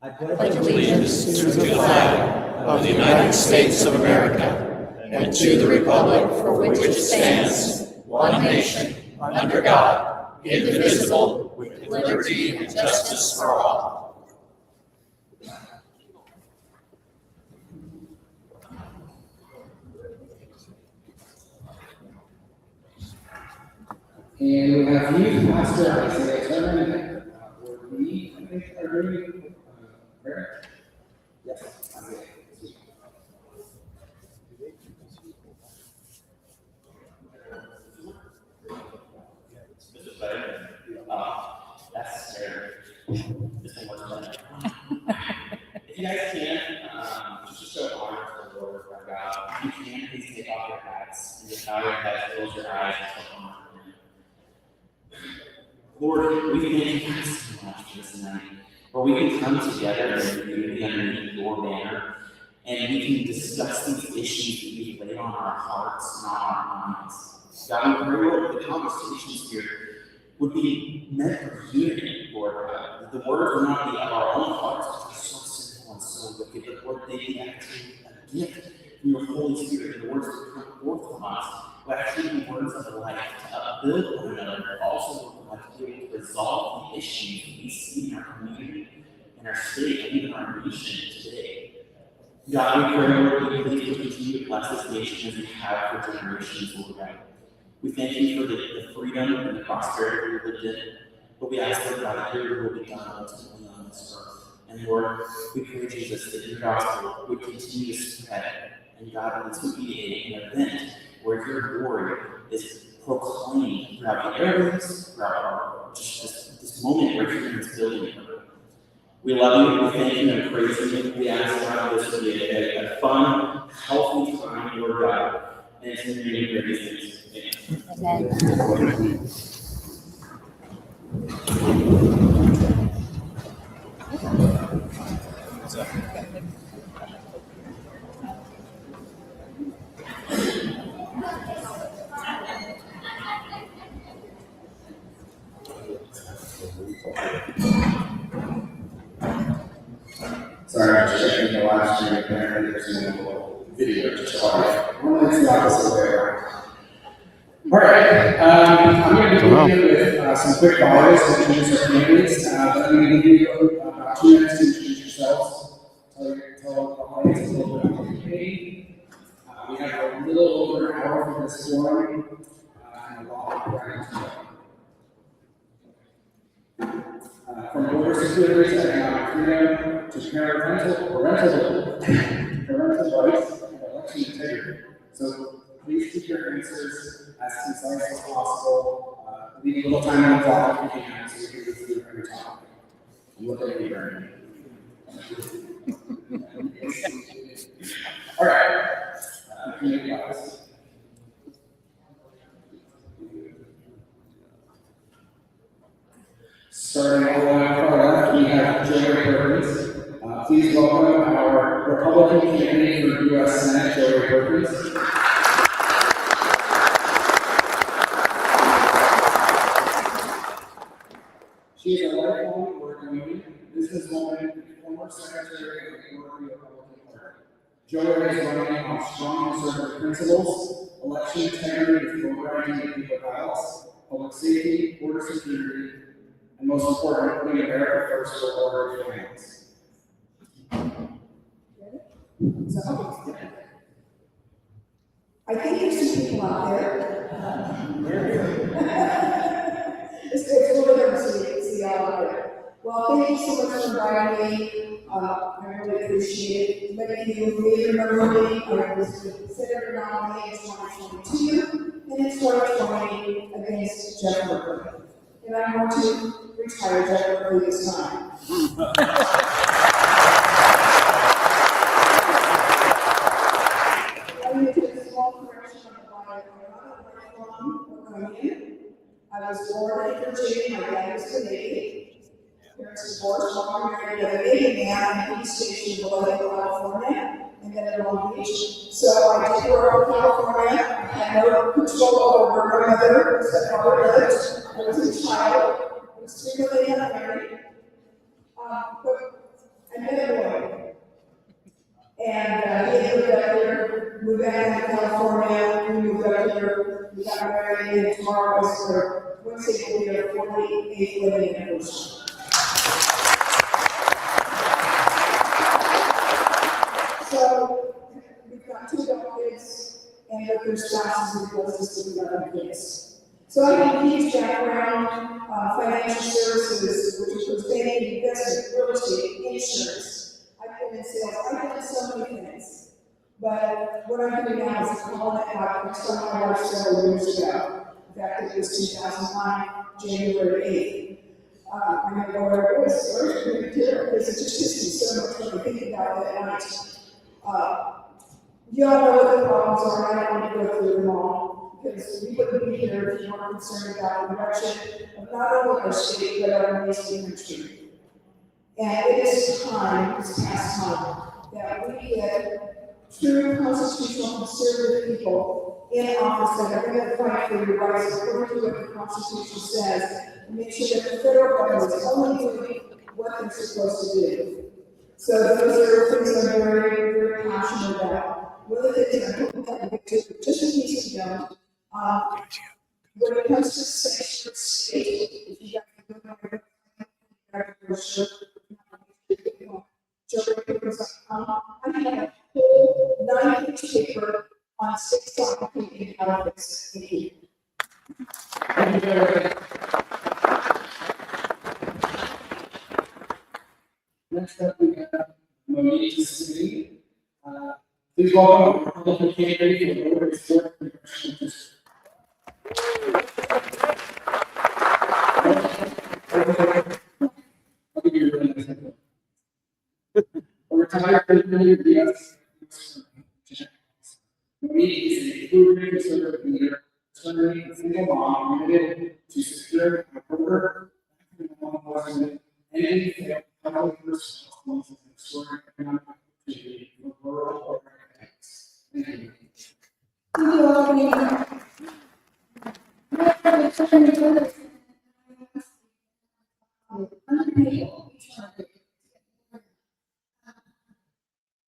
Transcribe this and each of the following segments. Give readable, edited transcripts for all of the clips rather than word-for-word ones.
I pledge allegiance to the flag of the United States of America and to the republic for which it stands, one nation, under God, indivisible, with liberty and justice for all. And we have youth pastor Isaiah Turner. We, I think, are doing prayer. Yes, Isaiah. Mr. President, that's scary. This one wasn't. If you guys can, just to show honor to the Lord our God, if you can, please take off your hats and just bow your heads, close your eyes, and show honor to Him. Lord, we thank you so much for this night, where we can come together in unity underneath your banner, and we can discuss these issues that you've laid on our hearts and on our minds. God, we pray, Lord, the conversations here would be meant for unity, Lord God. That the words are not of our own hearts, but they're so simple and so wicked, but Lord, they be actually a gift from your Holy Spirit, and the words that come forth from us will actually be words of life to upbuild one another, but also to be able to resolve the issues that we see in our community, in our state, and even our nation today. God, we pray, Lord, that you please continue to bless this nation as we have for generations, Lord God. We thank you for the freedom and the prosperity we lived in, but we ask, Lord God, that your will be done ultimately on this earth. And Lord, we pray, Jesus, that your gospel would continue to spread, and God, that this would be an event where your glory is proclaimed throughout the airwaves, throughout our, just this moment where you're in this building. We love you, we thank you, and praise you. We ask, God, this to be a fun, healthy time, Lord God, and it's in the name of these things. Amen. Sorry, I'm just checking the live stream. Apparently, there's no video to start. It's the opposite way around. All right, I'm going to begin with some quick bios to introduce our candidates. I'm going to give you about 2 minutes to introduce yourselves, tell the audience a little bit about the campaign. We have a little over an hour for this forum, and a lot of writing to go. From border security to economic freedom to parental rights and election integrity. So please keep your answers as concise as possible. Leave a little time on the clock if you can, so we can go through every topic. Look at me, Brandi. All right. Community bias. Starting all the way on our left, we have Rae Perkins. Please welcome our Republican candidate for U.S. Senate, Rae Perkins. She is a lifelong Oregonian, businesswoman, and former secretary of the Oregon Republican Party. Rae is running on strong conservative principles, election integrity with vote-writing and paper ballots, public safety, border security, and most important, putting America first for all our families. I think there's some people out there. It's really good to see y'all out there. Well, thank you so much for inviting me. I really appreciate it. Many of you may remember me. I was the senator nominee in 2022 and in 2020 against Jeff Berkeley. And I want to retire Jeff Berkeley this time. I need to do a small correction on the bio. I was born in Virginia. My dad was Canadian. Parents divorced, mom married a Canadian man in East Station, California, and then in Long Beach. So I did grow up in California. I had no control over where my mother and stepfather lived. I was a child, extremely unmarried. But I met a boy. And he had moved up here, moved back to California, we moved up here, we got married, and tomorrow is our Wednesday will be our 48th wedding anniversary. So we've got 2 adult kids, and with their spouses and closest to the other kids. So I have a huge background, financial services, which includes banking, investment, real estate, insurance. I've been in sales, I've done so many things. But what I'm doing now is calling it out, I started my life several years ago. In fact, it was 2009, January 8th. I'm going to go where it was, because it just gives me so much to think about that night. You all know what the problems are, I don't want to go through them all, because we wouldn't be here if you weren't concerned about the direction of not only our state, but our nation country. And it is time, it's past time, that we get true constitutional conservative people in office that are going to fight for your rights according to what the Constitution says, and make sure that the federal government is only doing what they're supposed to do. So those are things I'm very, very passionate about. One of the things I hope that we do, just in case you don't, when it comes to section state, if you got to go I have a whole 9-page paper on 6 topics out of this. Thank you. Next up, we have Monique DeSpain. Please welcome our Republican candidate for the Historic Congressional District. I'll give you a minute. A retired military DS. Monique is a proven conservative leader, turning a single mom committed to secure our border, law enforcement, and public responsibilities and restoring economic opportunity for rural Americans. Thank you.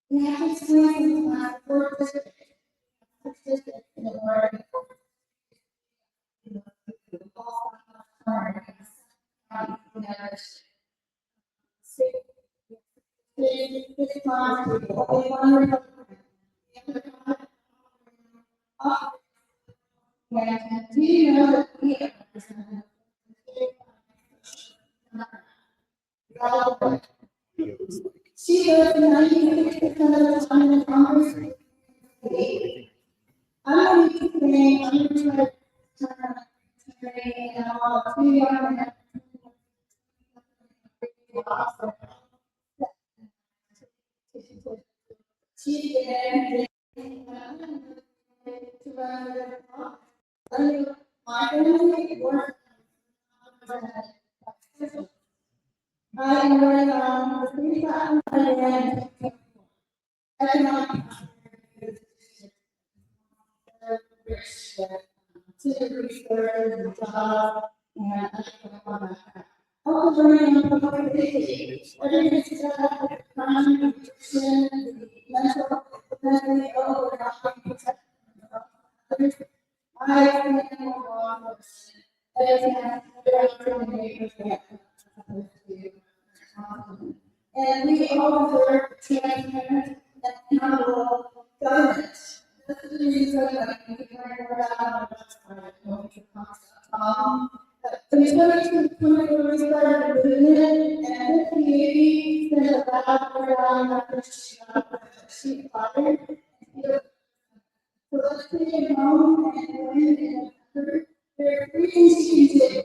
We have experience in the fourth district in the word. Do you know that we she goes 96% of the time in Congress. I'm going to be saying, I'm going to try to turn and all 2 young men. She's there to run the my family works. I am running on the 3,000 and economic to the research and jobs and also running on public safety. Everything is crime, nutrition, mental health, over I think law and we all deserve transparent and accountable government. This is the reason that we can learn more about in 2020, we started a movement, and 50 sent a loud around after she fired. So let's take it home and win and there are 3 things you can do.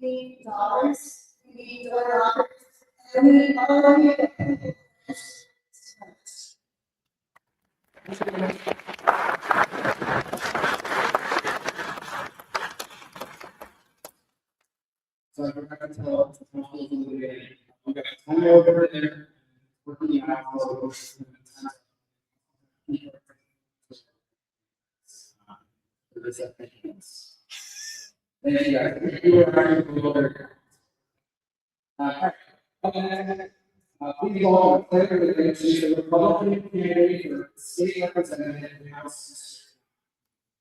We need dollars, we need door offers, and we need all of you. So I'm going to tell I'm going to come over there, working the aisles, thank you guys. You were already over there. Please welcome Claire Lynn. She's the Republican candidate for state representative in the House District.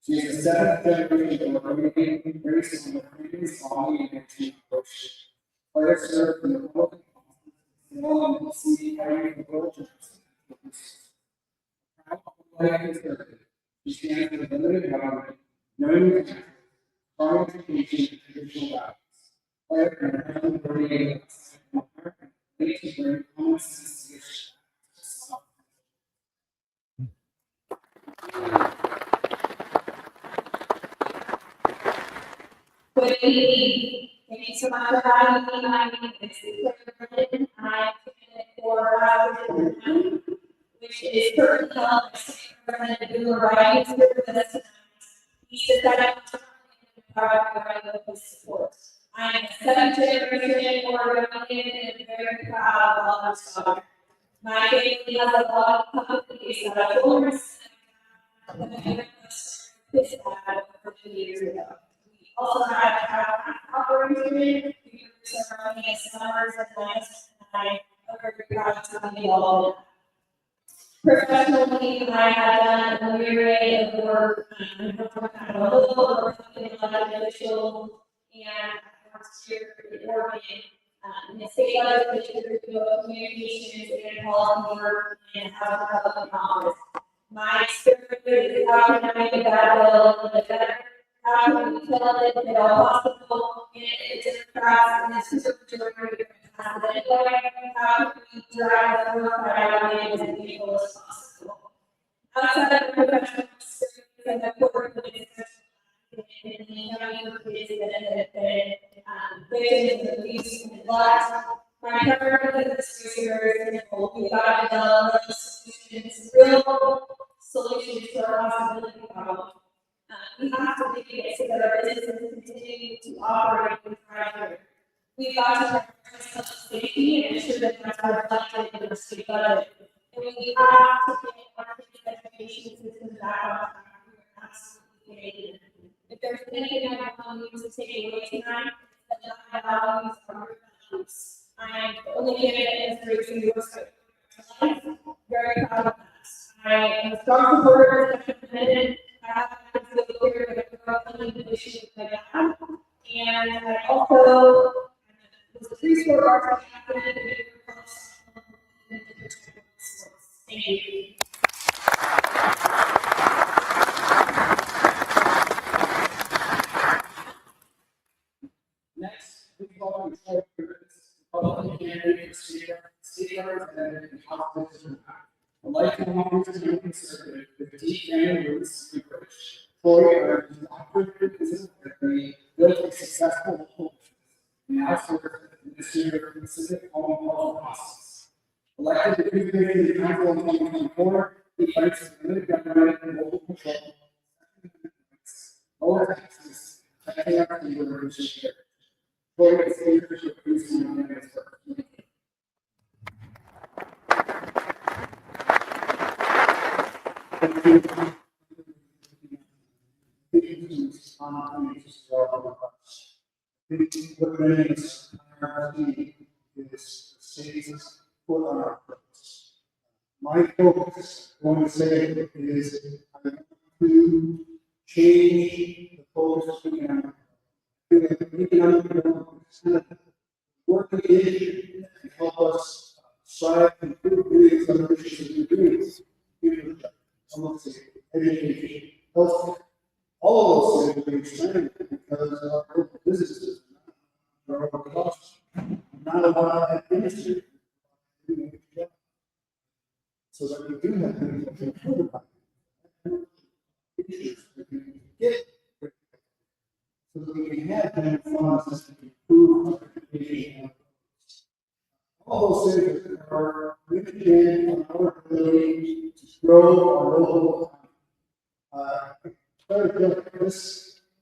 She is the seventh generation of American race on the Cribbins colony and approach. Claire served in the Republican Congress in the area of Georgia. She stands for the limited government, no strong education, and traditional values. Claire and her husband Brandi to bring common sense to issues. Good evening. Thank you so much for having me. My name is Claire Lynn. I'm candidate for Marshfield High School, which is currently held by State Representative Rae Perkins. He decided to provide with support. I am a seventh generation Oregonian and very proud of all my daughter. My family has a lot of companies that I own. This happened 50 years ago. We also had a operation. We were running in summers and nights, and I am very proud to be involved in that. Professionally, I have done a myriad of work. I'm a local Republican elected official, and I worked here in Oregon in the state legislature, communications and policy work, and House Republican office. My experience is how can I make a bad bill a better? How can we tell it at all possible? And it's Democrats and the supermajority pass it anyway. How can we drive the work right away as people as possible? Outside of professional experience and the corporate administration, and the young kids that have been victims of abuse and neglect, my priority is very simple. We got to develop solutions, real solutions to our possibility problem. We have to make it so that our businesses continue to operate and thrive. We've got to prioritize public safety and ensure that that's reflected in the state budget. And we have to get our kids' education system back on track. We are absolutely failing. If there's anything I want you to take away tonight, it's that my values are your values. I am the only candidate in this race who works for life. Very proud of that. I am a strong supporter of the independent. I have to feel clear that the Republican issue with my dad. And I also was a three-sport varsity captain in the sports. Thank you. Next, we welcome Rae Perkins, Republican candidate for state representative in House District. A lifelong conservative with deep family roots in British. Troy is an operative business secretary, built a successful home and now serves as the Minister of Pacific Home Health Process. Elected to Coos Bay City Council in 2024, he fights for limited government and local control, lower taxes, protecting our freedom and share. Troy is the leadership of Coos Bay. My focus, I want to say, is I want to change the focus of economic. Economic development work the issue and help us strive and improve areas of the issues we're doing. Education, healthcare, all of those things are expanded because our local businesses are over cost, not a lot of industry. So that we do have things that can improve upon issues that we can get, so that we can have that funds to improve our education. All those things are limited on our ability to grow our local economy. This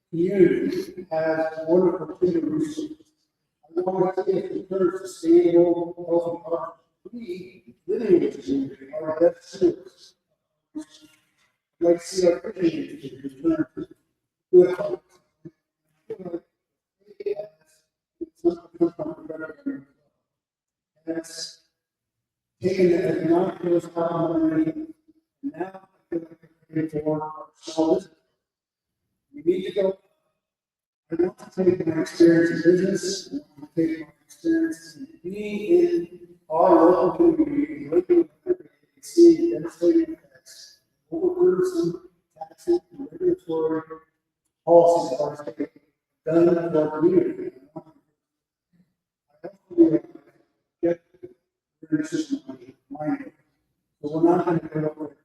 community has wonderful human resources. I want to see it encourage sustainable, healthy farmers. We living in this community are the best stewards. I'd like to see our community return to good health. It's not come from the government. That's taken the economic growth out of money, and now I feel like I'm ready for small business. We need to go. I want to take my experience in business, I want to take my experience in being in our local community, working with everybody, and seeing the devastating effects, overburdensome taxes and regulatory policies that are state done to our community. I hopefully get the system mind. So we're not going to go over it.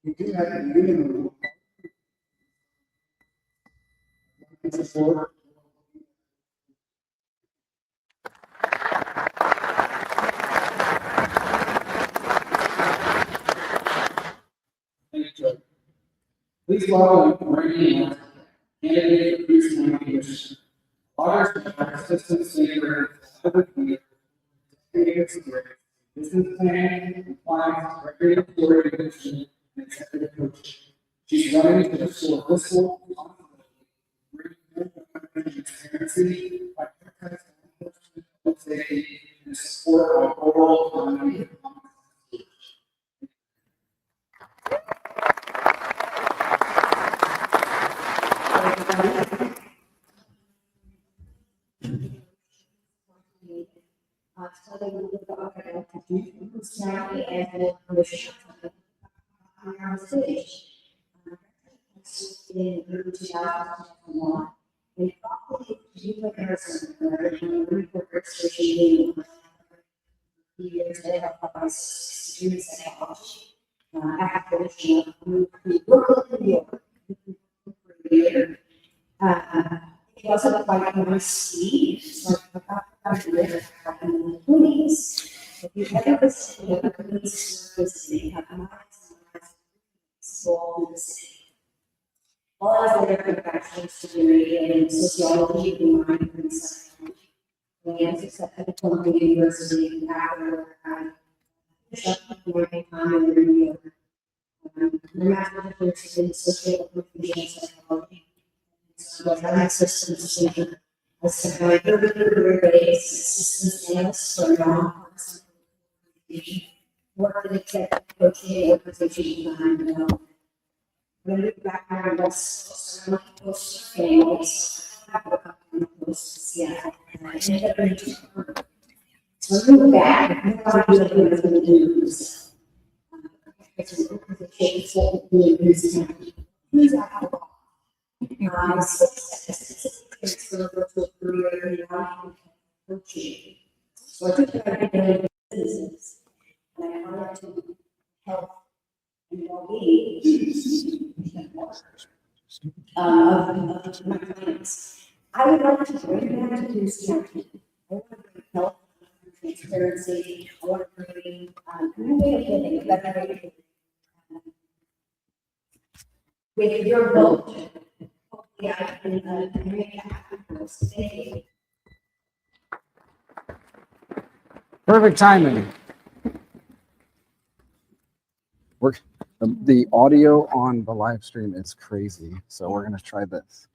We do have a minimum. Support. Thank you, Joe. Please welcome Brandi Martindale, candidate for Coos County Commission. August Assistant Senator, business planning, compliance, regulatory commission, and executive coach. She's running to restore fiscal transparency by protecting safety and support our overall economy. Studying with the Coos County and the Commission on our stage. In 2001, and probably you like Harrison, years they have about students at college. After finishing up, we worked in New York for a year. It wasn't quite my speed, so I got to live in the Goonies. If you ever visit the Goonies, they have miles and miles of small in the city. While I was there for a bachelor's degree in sociology and mind and psychology, I was accepted to Columbia University after I finished up my time in New York. My master's in social and psychology. So I was an assistant teacher. I spent my 30-year days assistant analyst for non-partisan worked in executive coaching organization design development. When we got back to the West Coast, I went to Coast families. I woke up in Coast Seattle, and I ended up in Toronto. So I moved back, and I thought I was going to do this. It's an organization for the Coos County. Who's out of my six for a virtual career in coaching. So I took that into business, and I wanted to help and well-being of my clients. I would like to bring that to Coos County. I want to bring health, transparency. I want to bring a new way of living, a better way of living. With your vote, hopefully I can make that happen for us. Thank you. Perfect timing. The audio on the live stream is crazy, so we're gonna try this.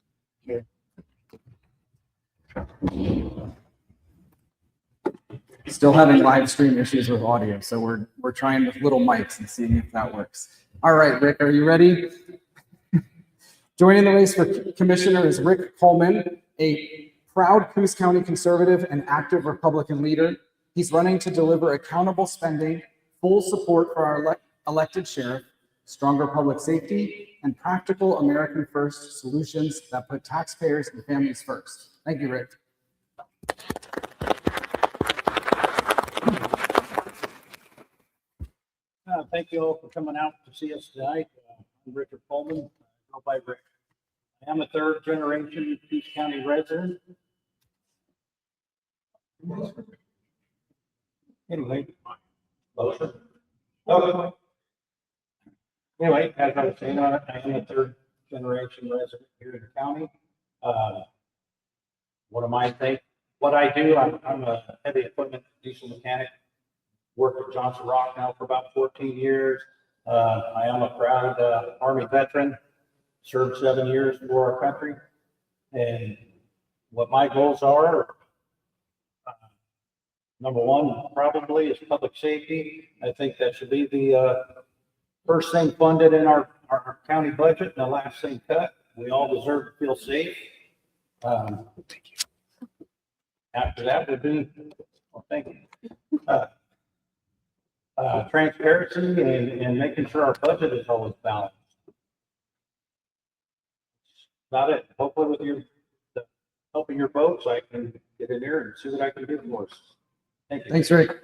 Still having live stream issues with audio, so we're trying with little mics and seeing if that works. All right, Rick, are you ready? Joining the race for commissioner is Rick Coleman, a proud Coos County conservative and active Republican leader. He's running to deliver accountable spending, full support for our elected sheriff, stronger public safety, and practical American first solutions that put taxpayers and families first. Thank you, Rick. Thank you all for coming out to see us tonight. I'm Richard Coleman. Go by Rick. I am a third generation Coos County resident. Anyway, motion. Okay. Anyway, as I was saying, I am a third generation resident here in the county. What I do, I'm a heavy equipment diesel mechanic. Worked at Johnson Rock now for about 14 years. I am a proud Army veteran, served 7 years for our country. And what my goals are, Number one probably is public safety. I think that should be the first thing funded in our county budget and the last thing cut. We all deserve to feel safe. After that would be, well, thank you. Transparency and making sure our budget is always balanced. About it. Hopefully with your helping your folks, I can get in there and see what I can do for us. Thank you. Thanks, Rick.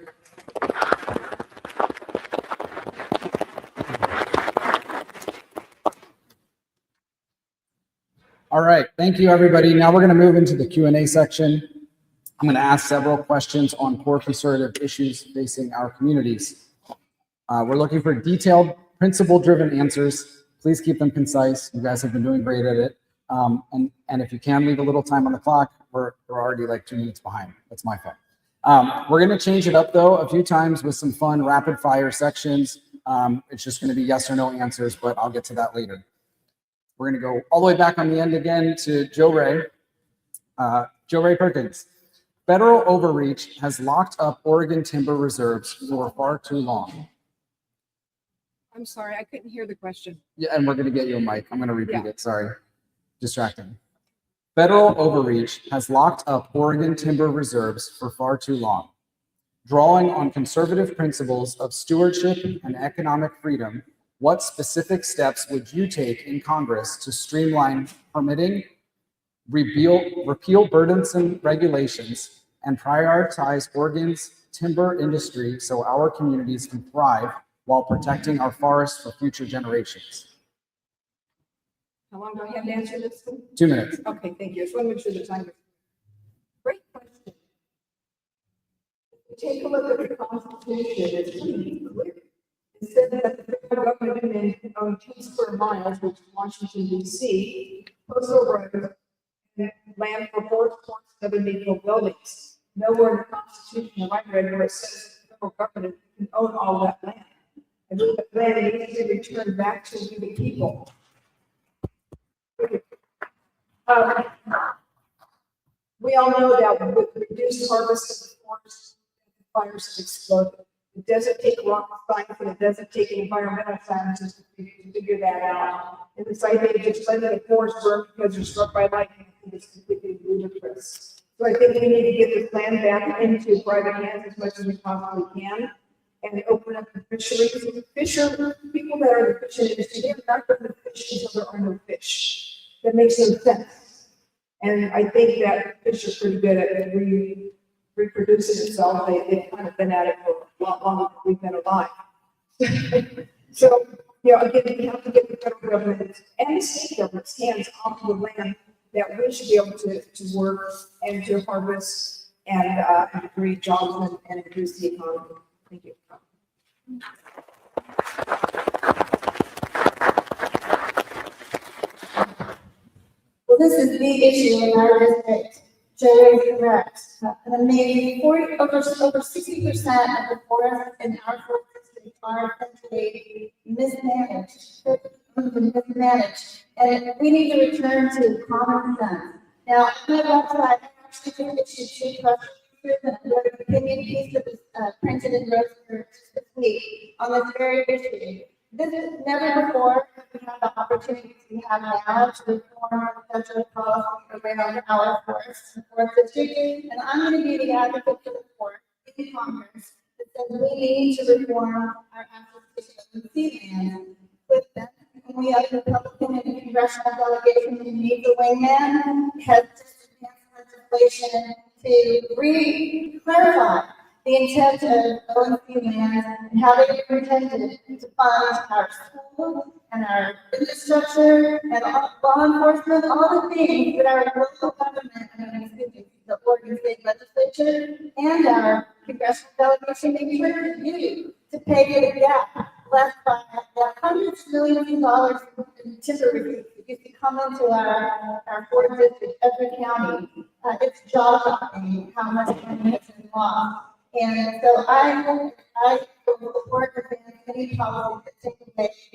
All right, thank you, everybody. Now we're going to move into the Q&A section. I'm going to ask several questions on core conservative issues facing our communities. We're looking for detailed, principle-driven answers. Please keep them concise. You guys have been doing great at it. And if you can leave a little time on the clock, we're already like 2 minutes behind. That's my fault. We're going to change it up, though, a few times with some fun rapid-fire sections. It's just going to be yes or no answers, but I'll get to that later. We're going to go all the way back on the end again to Rae. Rae Perkins. Federal overreach has locked up Oregon timber reserves for far too long. I'm sorry, I couldn't hear the question. Yeah, and we're going to get you a mic. I'm going to repeat it. Sorry. Distracting. Federal overreach has locked up Oregon timber reserves for far too long. Drawing on conservative principles of stewardship and economic freedom, what specific steps would you take in Congress to streamline permitting, repeal burdensome regulations, and prioritize Oregon's timber industry so our communities can thrive while protecting our forests for future generations? How long do I have to answer this? 2 minutes. Okay, thank you. I just want to make sure the time is. Great question. Take a look at the Constitution, it's pretty clear. It said that the federal government can own 2 square miles, which is Washington DC, coastal roads, and land for 4.7 equal buildings. Nowhere in the Constitution have I read where it says the federal government can own all that land. I believe that land needs to be returned back to the people. We all know that with reduced harvest of the forest, fires have exploded. It doesn't take rocket science and it doesn't take environmental scientists to figure that out. And this idea of just letting the forest burn because they're struck by lightning, I think it's completely ludicrous. So I think we need to get this land back into private hands as much as we possibly can and open up the fisheries. People that are in the fishing industry, they're not going to fish until there are no fish. That makes no sense. And I think that fish are pretty good at reproducing itself. They've kind of been at it for a lot longer than we've been alive. So, again, we have to get the federal government and the state government's hands off the land that we should be able to work and to harvest and create jobs and increase the economy. Thank you. Well, this is the issue in our district. Joe is correct. Maybe over 60% of the forests in our forest district are essentially mismanaged. And we need to return to common sense. Now, on my website, I actually think it should 2 questions. And another opinion piece that was printed in Roseburg this week on this very issue. This is never before we have the opportunities we have now to reform federal policy around our forests and forest district. And I'm going to be the advocate for the forest in Congress that says we need to reform our access to sealand with them. And we have the Republican and Congressional delegation who needs a wingman has just advanced legislation to clarify the intent of ONC lands and how they are intended to fund our schools and our infrastructure and law enforcement, all the things that our local government, the Oregon State Legislature and our Congressional delegation make sure to do to pay for the gap left by the hundreds of millions of dollars in timber receipts that used to come into our forest district, every county. It's jaw-dropping how much money has been lost. And so I support the any policy that takes place. I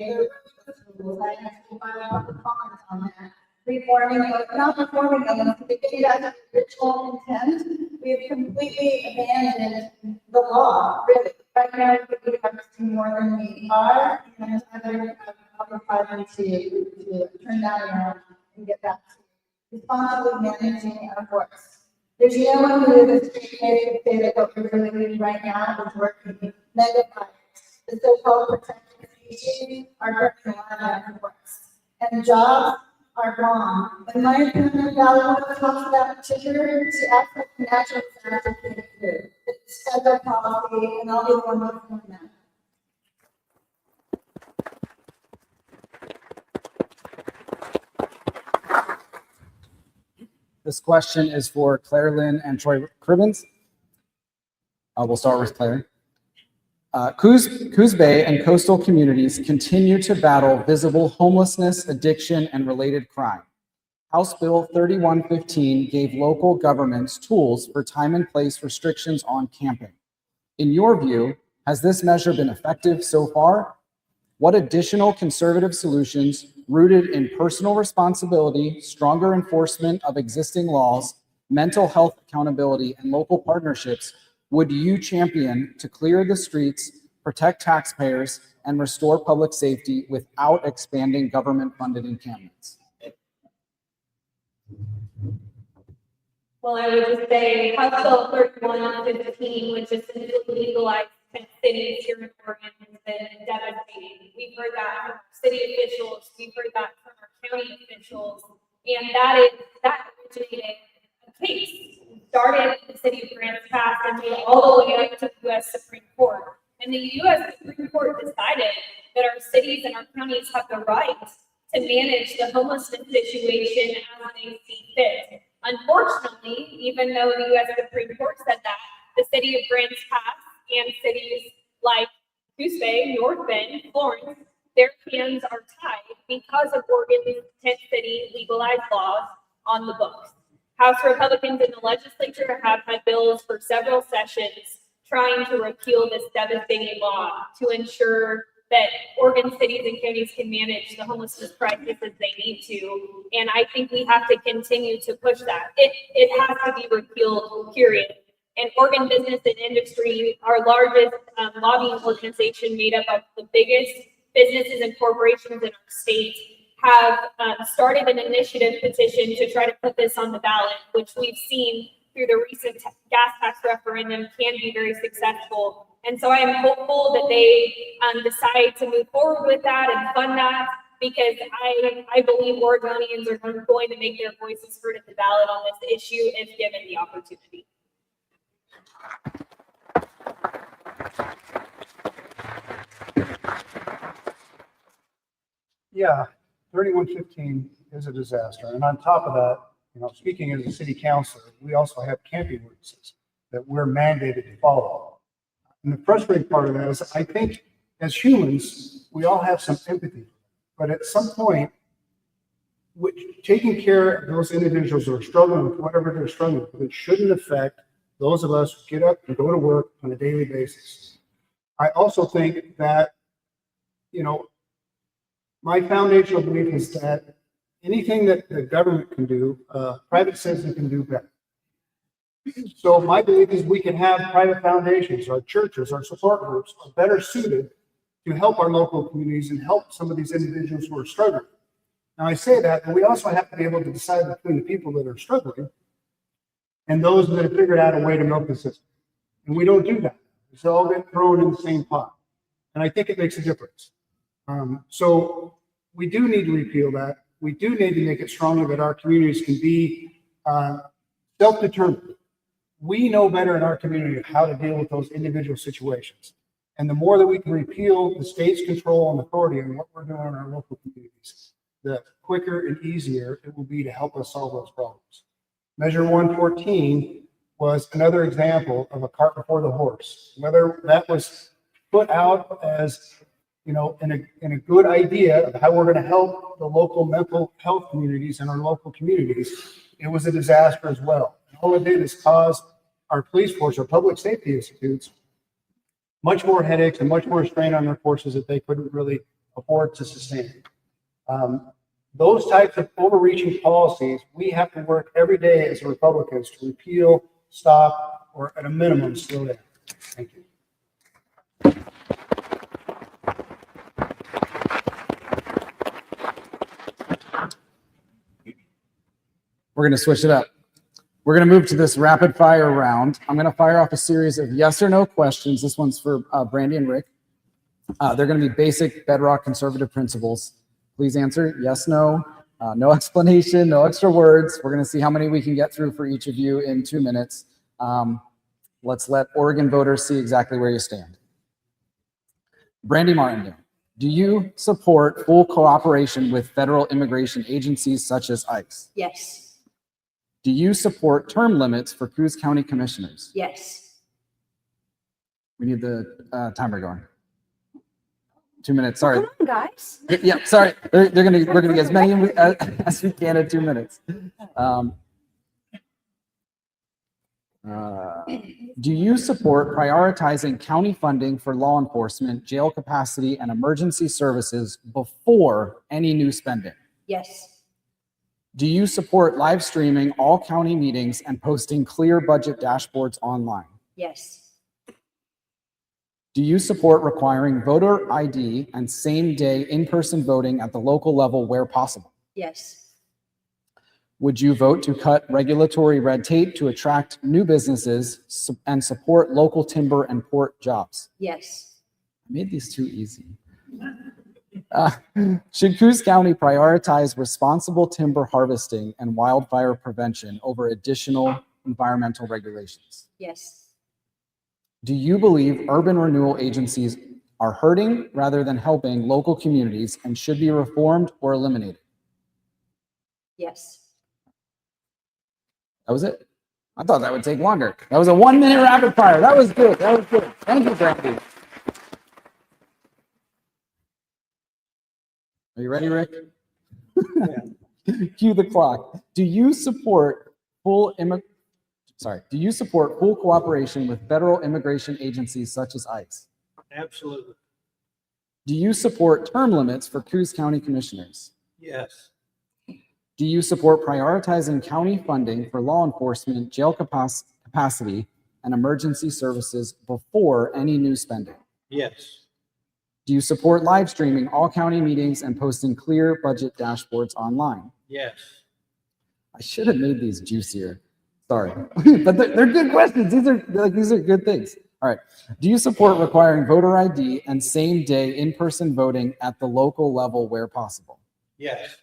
actually filed a comments on that. not performing them, to get out of the original intent. We have completely abandoned the law, really. Right now, we have to do more than we are, and other fighting to turn that around and get back to responsibly managing our forests. There's no one who is a street case to say that what we're really doing right now is working mega fires. The so-called protected species are burning a lot of forests. And jobs are gone. When my opinion about what talks about sugar to access natural resources to food. It's federal policy, and I'll be the one looking at that. This question is for Claire, Lynn, and Troy Cribbins. We'll start with Claire. Coos Bay and coastal communities continue to battle visible homelessness, addiction, and related crime. House Bill 3115 gave local governments tools for time and place restrictions on camping. In your view, has this measure been effective so far? What additional conservative solutions rooted in personal responsibility, stronger enforcement of existing laws, mental health accountability, and local partnerships would you champion to clear the streets, protect taxpayers, and restore public safety without expanding government-funded encampments? Well, I would just say House Bill 3115, which essentially legalized cities here in Oregon, has been devastating. We've heard that from our city officials, we've heard that from our county officials, and that originated a case. It started in the city of Grants Pass and made all the way up to the U.S. Supreme Court. And the U.S. Supreme Court decided that our cities and our counties have the right to manage the homelessness situation as they see fit. Unfortunately, even though the U.S. Supreme Court said that, the city of Grants Pass and cities like Coos Bay, North Bend, Florence, their hands are tied because of Oregon's tent city legalized laws on the books. House Republicans in the legislature have had bills for several sessions trying to repeal this devastating law to ensure that Oregon cities and counties can manage the homelessness crisis as they need to. And I think we have to continue to push that. It has to be repealed, period. And Oregon Business and Industry, our largest lobbying organization made up of the biggest businesses and corporations in our state, have started an initiative petition to try to put this on the ballot, which we've seen through the recent gas tax referendum can be very successful. And so I am hopeful that they decide to move forward with that and fund that, because I believe Oregonians are going to make their voices heard at the ballot on this issue if given the opportunity. Yeah, 3115 is a disaster. And on top of that, speaking as a city councilor, we also have camping ordinances that we're mandated to follow. And the frustrating part of that is I think as humans, we all have some empathy. But at some point, taking care of those individuals who are struggling with whatever they're struggling with, it shouldn't affect those of us who get up and go to work on a daily basis. I also think that, my foundational belief is that anything that the government can do, private citizen can do better. So my belief is we can have private foundations, our churches, our support groups are better suited to help our local communities and help some of these individuals who are struggling. Now I say that, but we also have to be able to decide between the people that are struggling and those that have figured out a way to milk the system. And we don't do that. It's all get thrown in the same pot. And I think it makes a difference. So we do need to repeal that. We do need to make it stronger that our communities can be self-determined. We know better in our community how to deal with those individual situations. And the more that we can repeal the state's control and authority on what we're doing in our local communities, the quicker and easier it will be to help us solve those problems. Measure 114 was another example of a cart before the horse. Whether that was put out as in a good idea of how we're going to help the local mental health communities and our local communities, it was a disaster as well. And all it did is cause our police force, our public safety institutes, much more headaches and much more strain on their forces that they couldn't really afford to sustain. those types of overreaching policies, we have to work every day as Republicans to repeal, stop, or at a minimum, slow down. Thank you. We're going to switch it up. We're going to move to this rapid fire round. I'm going to fire off a series of yes or no questions. This one's for Brandi and Rick. They're going to be basic bedrock conservative principles. Please answer yes, no, no explanation, no extra words. We're going to see how many we can get through for each of you in 2 minutes. Let's let Oregon voters see exactly where you stand. Brandi Martindale, do you support full cooperation with federal immigration agencies such as ICE? Yes. Do you support term limits for Coos County commissioners? Yes. We need the timer going. 2 minutes, sorry. Come on, guys. Yeah, sorry. We're gonna get as many as we can in 2 minutes. Do you support prioritizing county funding for law enforcement, jail capacity, and emergency services before any new spending? Yes. Do you support live streaming all county meetings and posting clear budget dashboards online? Yes. Do you support requiring voter ID and same-day in-person voting at the local level where possible? Yes. Would you vote to cut regulatory red tape to attract new businesses and support local timber and port jobs? Yes. I made these too easy. Should Coos County prioritize responsible timber harvesting and wildfire prevention over additional environmental regulations? Yes. Do you believe urban renewal agencies are hurting rather than helping local communities and should be reformed or eliminated? Yes. That was it. I thought that would take longer. That was a 1 minute rapid fire. That was good. That was good. Thank you, Brandi. Are you ready, Rick? Cue the clock. Do you support full cooperation with federal immigration agencies such as ICE? Absolutely. Do you support term limits for Coos County commissioners? Yes. Do you support prioritizing county funding for law enforcement, jail capacity, and emergency services before any new spending? Yes. Do you support live streaming all county meetings and posting clear budget dashboards online? Yes. I should have made these juicier. Sorry, but they're good questions. These are good things. All right. Do you support requiring voter ID and same-day in-person voting at the local level where possible? Yes.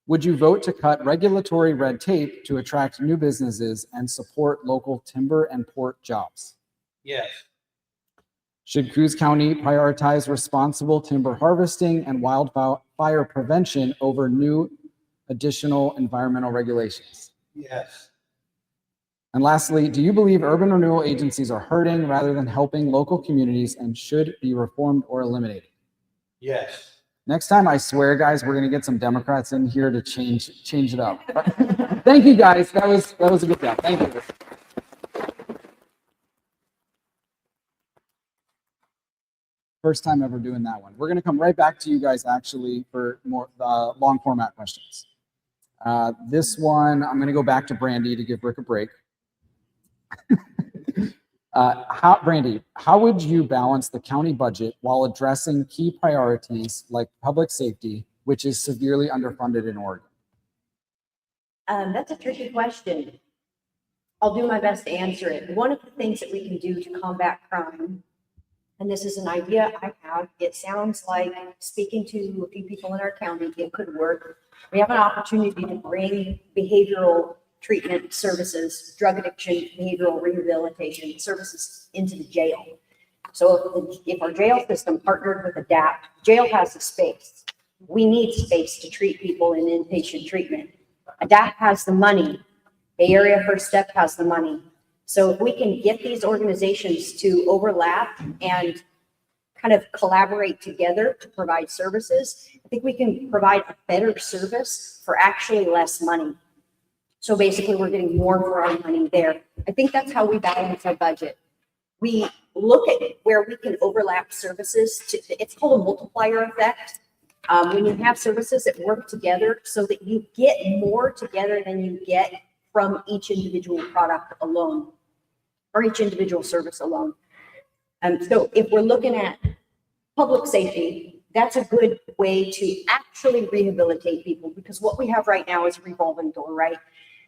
Would you vote to cut regulatory red tape to attract new businesses and support local timber and port jobs? Yes. Should Coos County prioritize responsible timber harvesting and wildfire prevention over new additional environmental regulations? Yes. And lastly, do you believe urban renewal agencies are hurting rather than helping local communities and should be reformed or eliminated? Yes. Next time, I swear, guys, we're gonna get some Democrats in here to change it up. Thank you, guys. That was a good job. Thank you. First time ever doing that one. We're gonna come right back to you guys actually for more long format questions. This one, I'm gonna go back to Brandi to give Rick a break. Brandi, how would you balance the county budget while addressing key priorities like public safety, which is severely underfunded in Oregon? That's a tricky question. I'll do my best to answer it. One of the things that we can do to combat crime, and this is an idea I have, it sounds like speaking to a few people in our county, it could work. We have an opportunity to bring behavioral treatment services, drug addiction, behavioral rehabilitation services into the jail. So if our jail system partnered with ADAPT, jail has the space. We need space to treat people in inpatient treatment. ADAPT has the money. Bay Area First Step has the money. So if we can get these organizations to overlap and kind of collaborate together to provide services, I think we can provide a better service for actually less money. So basically, we're getting more for our money there. I think that's how we balance our budget. We look at where we can overlap services. It's called a multiplier effect. When you have services that work together so that you get more together than you get from each individual product alone or each individual service alone. So if we're looking at public safety, that's a good way to actually rehabilitate people, because what we have right now is a revolving door, right?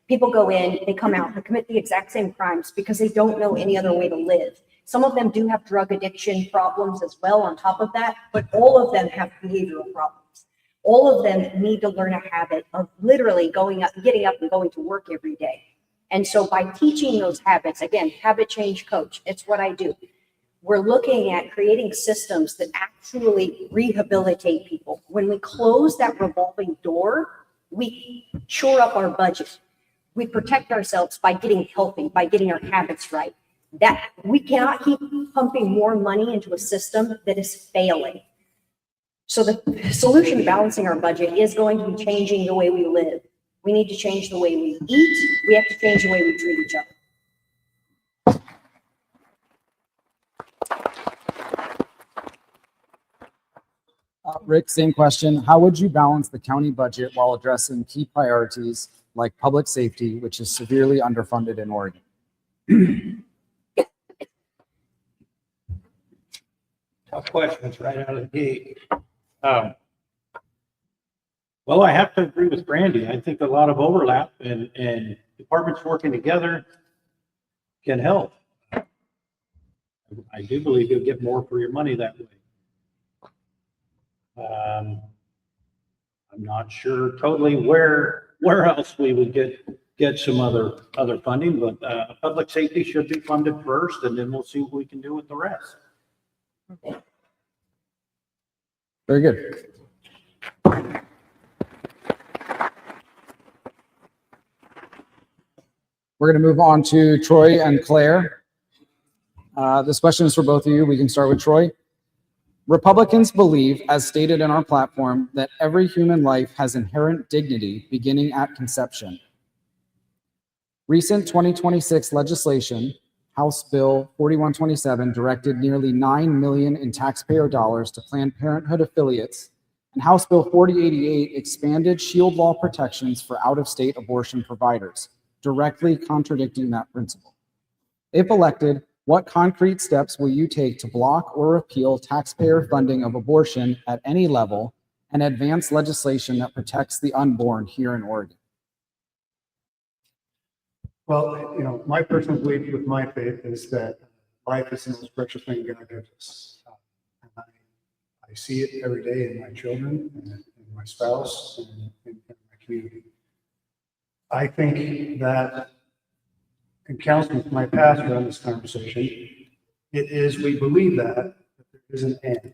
People go in, they come out, they commit the exact same crimes because they don't know any other way to live. Some of them do have drug addiction problems as well on top of that, but all of them have behavioral problems. All of them need to learn a habit of literally going up, getting up and going to work every day. And so by teaching those habits, again, habit change coach, it's what I do. We're looking at creating systems that actually rehabilitate people. When we close that revolving door, we shore up our budget. We protect ourselves by getting healthy, by getting our habits right. That we cannot keep pumping more money into a system that is failing. So the solution to balancing our budget is going to be changing the way we live. We need to change the way we eat. We have to change the way we treat each other. Rick, same question. How would you balance the county budget while addressing key priorities like public safety, which is severely underfunded in Oregon? Tough questions right out of the gate. Well, I have to agree with Brandi. I think a lot of overlap and departments working together can help. I do believe you'll get more for your money that way. I'm not sure totally where else we would get some other funding, but public safety should be funded first, and then we'll see what we can do with the rest. Very good. We're going to move on to Troy and Claire. This question is for both of you. We can start with Troy. Republicans believe, as stated in our platform, that every human life has inherent dignity beginning at conception. Recent 2026 legislation, House Bill 4127, directed nearly $9 million in taxpayer dollars to Planned Parenthood affiliates, and House Bill 4088 expanded shield law protections for out-of-state abortion providers, directly contradicting that principle. If elected, what concrete steps will you take to block or repeal taxpayer funding of abortion at any level and advance legislation that protects the unborn here in Oregon? Well, my personal belief with my faith is that life is the most precious thing God gives us. And I see it every day in my children and my spouse and in my community. I think that in counseling with my pastor on this conversation, it is, we believe that there is an end.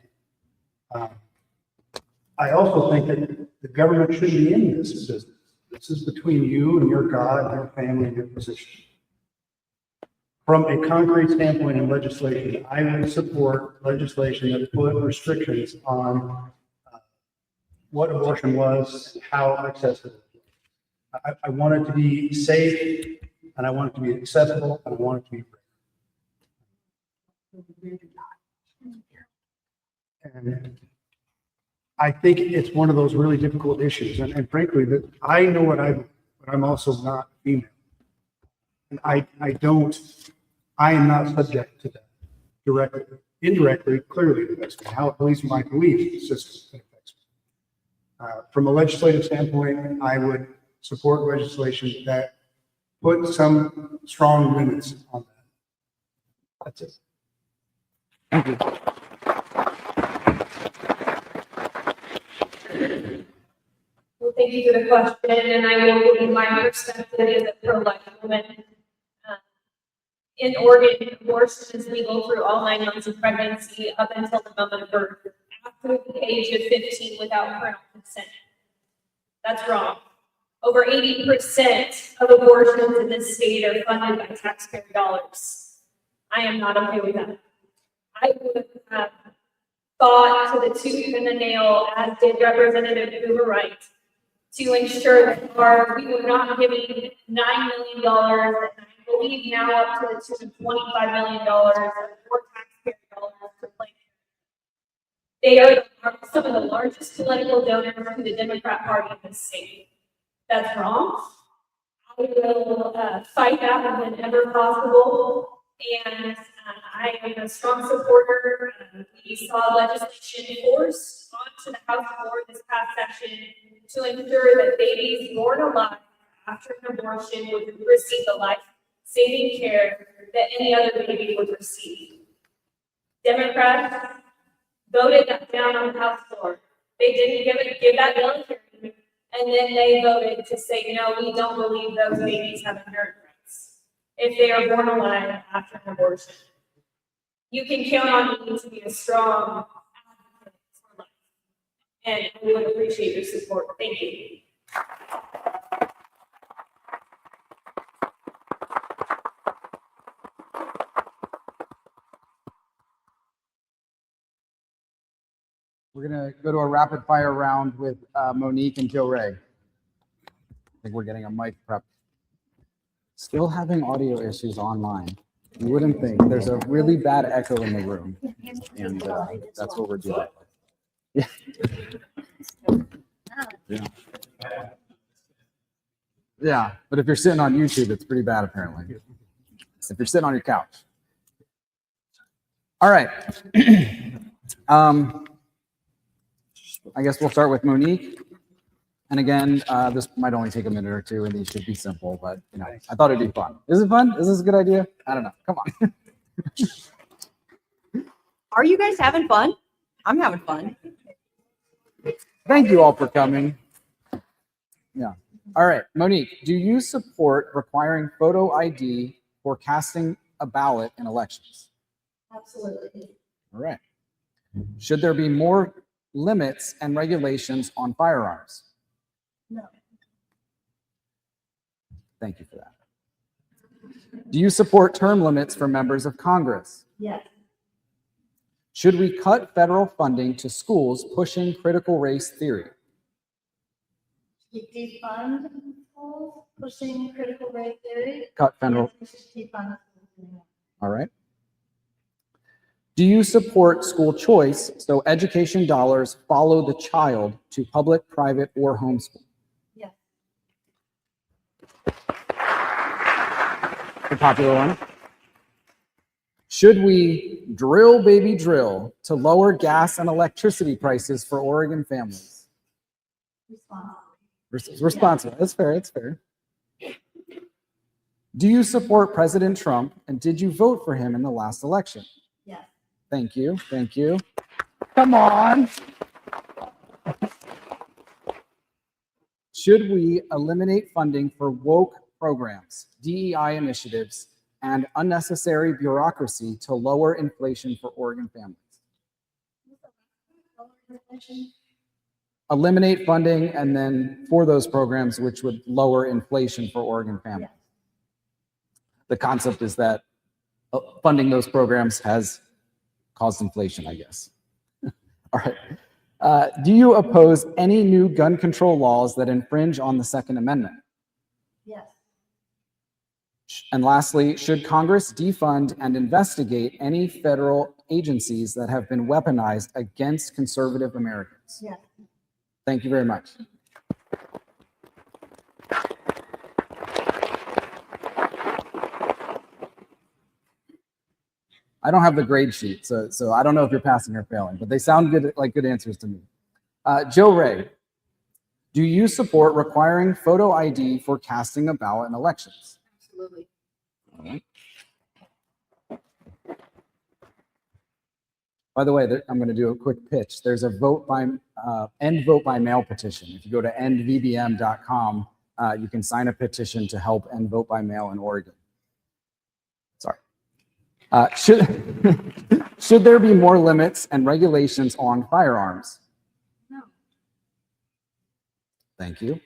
I also think that the government shouldn't be in this business. This is between you and your God, your family, and your position. From a concrete standpoint in legislation, I would support legislation that put restrictions on what abortion was and how accessible it was. I want it to be safe, and I want it to be accessible, and I want it to be free. And I think it's one of those really difficult issues. And frankly, that I know what but I'm also not female. And I am not subject to that directly. Indirectly, clearly it affects me, how at least my belief system affects me. From a legislative standpoint, I would support legislation that put some strong limits on that. That's it. Thank you. Well, thank you for the question, and I will give you my perspective as a pro-life woman. In Oregon, abortion is legal through all 9 months of pregnancy up until the moment of birth, after the age of 15 without parental consent. That's wrong. Over 80% of abortions in this state are funded by taxpayer dollars. I am not okay with that. I would have fought to the tooth and the nail, as did Representative Hoover Wright, to ensure that we were not giving $9 million, and I believe now up to the tune of $25 million of more taxpayer dollars to Planned Parenthood. They are the some of the largest political donors to the Democrat Party in the state. That's wrong. I will fight that whenever possible, and I am a strong supporter. We saw legislation forced onto the House floor this past session to ensure that babies born alive after an abortion would receive the life-saving care that any other baby would receive. Democrats voted that down on the House floor. They didn't give that bill a hearing, and then they voted to say, no, we don't believe those babies have inherent rights if they are born alive after an abortion. You can count on me to be a strong advocate for life, and we would appreciate your support. Thank you. We're gonna go to a rapid fire round with Monique and Rae. I think we're getting a mic prep. Still having audio issues online. You wouldn't think. There's a really bad echo in the room, and that's what we're doing. Yeah. Yeah. Yeah, but if you're sitting on YouTube, it's pretty bad apparently. If you're sitting on your couch. All right. I guess we'll start with Monique. And again, this might only take a minute or two, and these should be simple, but you know, I thought it'd be fun. Is it fun? Is this a good idea? I don't know. Come on. Are you guys having fun? I'm having fun. Thank you all for coming. Yeah. All right, Monique, do you support requiring photo ID for casting a ballot in elections? Absolutely. All right. Should there be more limits and regulations on firearms? No. Thank you for that. Do you support term limits for members of Congress? Yes. Should we cut federal funding to schools pushing critical race theory? We defund schools pushing critical race theory. Cut federal. Yes, we should defund schools. All right. Do you support school choice so education dollars follow the child to public, private, or homeschool? Yes. The popular one. Should we drill, baby, drill to lower gas and electricity prices for Oregon families? Responsible. That's fair. That's fair. Do you support President Trump, and did you vote for him in the last election? Yes. Thank you. Thank you. Come on. Should we eliminate funding for woke programs, DEI initiatives, and unnecessary bureaucracy to lower inflation for Oregon families? Eliminate funding and then for those programs which would lower inflation for Oregon families. The concept is that funding those programs has caused inflation, I guess. All right. Do you oppose any new gun control laws that infringe on the Second Amendment? Yes. And lastly, should Congress defund and investigate any federal agencies that have been weaponized against conservative Americans? Yes. Thank you very much. I don't have the grade sheet, so I don't know if you're passing or failing, but they sound good, like good answers to me. Rae, do you support requiring photo ID for casting a ballot in elections? Absolutely. All right. By the way, I'm going to do a quick pitch. There's a end vote by mail petition. If you go to endvbm.com, you can sign a petition to help end vote by mail in Oregon. Sorry. Should there be more limits and regulations on firearms? No. Thank you.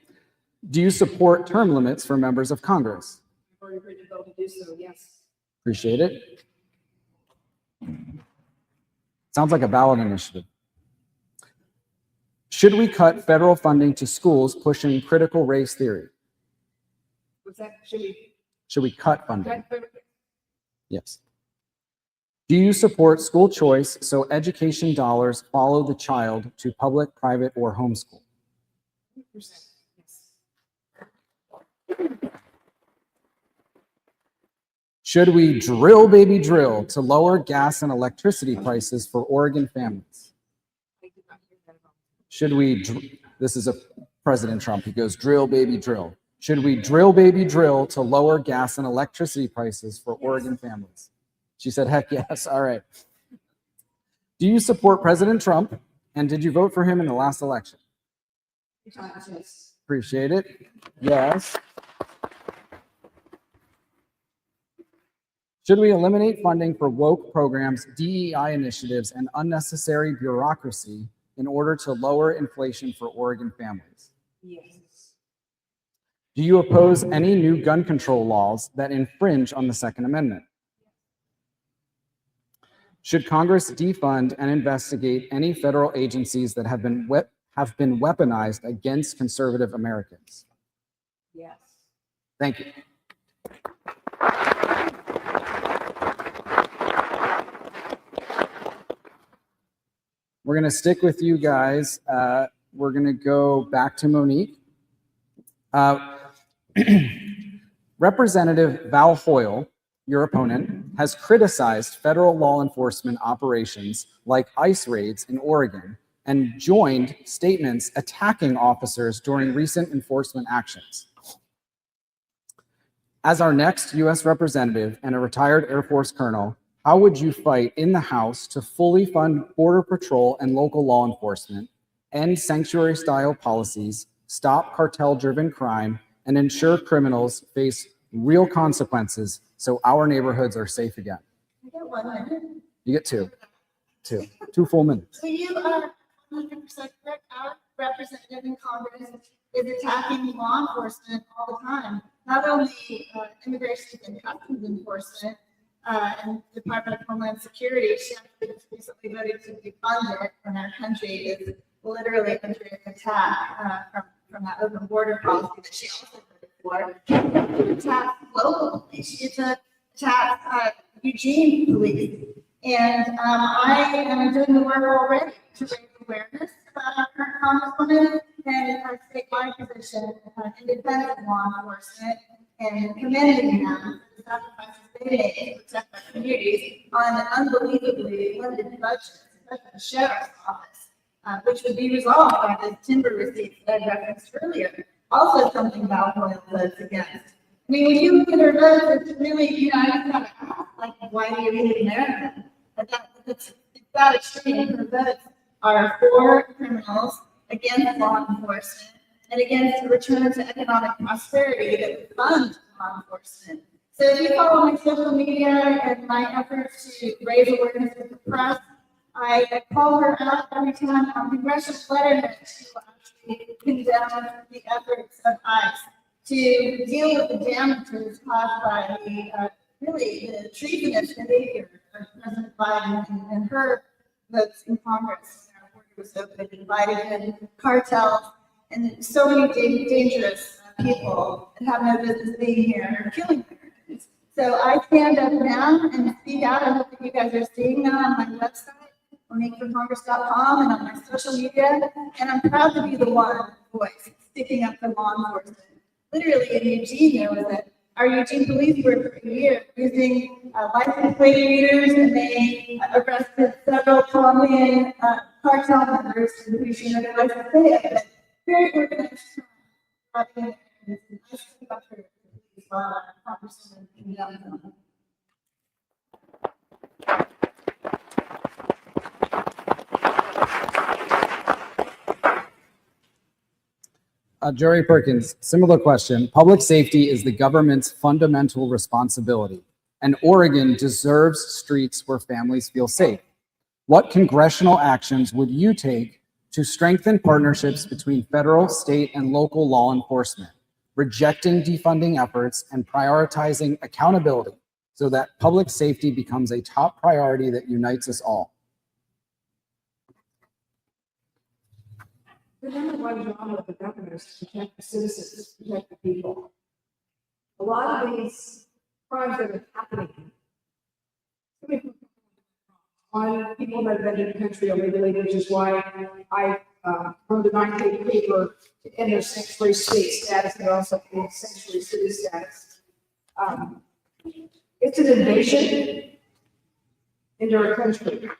Do you support term limits for members of Congress? I've already agreed to vote to do so, yes. Appreciate it. Sounds like a ballot initiative. Should we cut federal funding to schools pushing critical race theory? What's that? Should we Should we cut funding? cut federal? Yes. Do you support school choice so education dollars follow the child to public, private, or homeschool? Should we drill, baby, drill to lower gas and electricity prices for Oregon families? Should we, this is a President Trump, he goes, drill, baby, drill. Should we drill, baby, drill to lower gas and electricity prices for Oregon families? She said, heck yes. All right. Do you support President Trump? And did you vote for him in the last election? Appreciate it. Yes. Should we eliminate funding for woke programs, DEI initiatives, and unnecessary bureaucracy in order to lower inflation for Oregon families? Yes. Do you oppose any new gun control laws that infringe on the Second Amendment? Should Congress defund and investigate any federal agencies that have been weaponized against conservative Americans? Yes. Thank you. We're going to stick with you guys. We're going to go back to Monique. Representative Val Hoyle, your opponent, has criticized federal law enforcement operations like ICE raids in Oregon and joined statements attacking officers during recent enforcement actions. As our next U.S. representative and a retired Air Force colonel, how would you fight in the House to fully fund Border Patrol and local law enforcement, end sanctuary-style policies, stop cartel-driven crime, and ensure criminals face real consequences so our neighborhoods are safe again? I get 1 minute. You get two full minutes. So you are 100% correct. Our representative in Congress is attacking law enforcement all the time. Not only immigration and customs enforcement and Department of Homeland Security, she actually just recently voted to defund it when our country is literally under attack from that open border policy that she also voted for. To attack local police, she to attack Eugene police. And I am doing the work already to raise awareness about our current congresswoman and our statewide position in defense of law enforcement and commending them for the sacrifices they made to protect our communities on an unbelievably limited budget, especially the sheriff's office, which would be resolved by the timber receipts that I referenced earlier. Also something Val Hoyle votes against. I mean, when you look at her votes, it's really, you know, you kind of ask, like, why do you hate America? It's that extreme. Her votes are for criminals, against law enforcement, and against a return to economic prosperity that would fund law enforcement. So if you follow my social media and my efforts to raise awareness with the press, I call her out every time on Congressional letterhead to actually condemn the efforts of ICE to deal with the damages caused by the treasonous behavior of President Biden and her votes in Congress. Our border was open, invited in cartels, and so many dangerous people that have no business being here are killing Americans. So I stand up now and speak out. I hope that you guys are seeing that on my website, MoniqueForCongress.com, and on my social media. And I'm proud to be the one voice sticking up for law enforcement. Literally in Eugene, there was our Eugene police were for a year using license plate readers, and they arrested several Colombian cartel members who issued their license plate. But very organized crime. I speak up for the police while Congressman condemns them. Rae Perkins, similar question. Public safety is the government's fundamental responsibility, and Oregon deserves streets where families feel safe. What congressional actions would you take to strengthen partnerships between federal, state, and local law enforcement, rejecting defunding efforts and prioritizing accountability so that public safety becomes a top priority that unites us all? The number one job of the governor is to protect the citizens, protect the people. A lot of these crimes that are happening, on people that have been in the country illegally, which is why I, from the 9-page paper to end their sanctuary state status and also a sanctuary city status. It's an invasion into our country.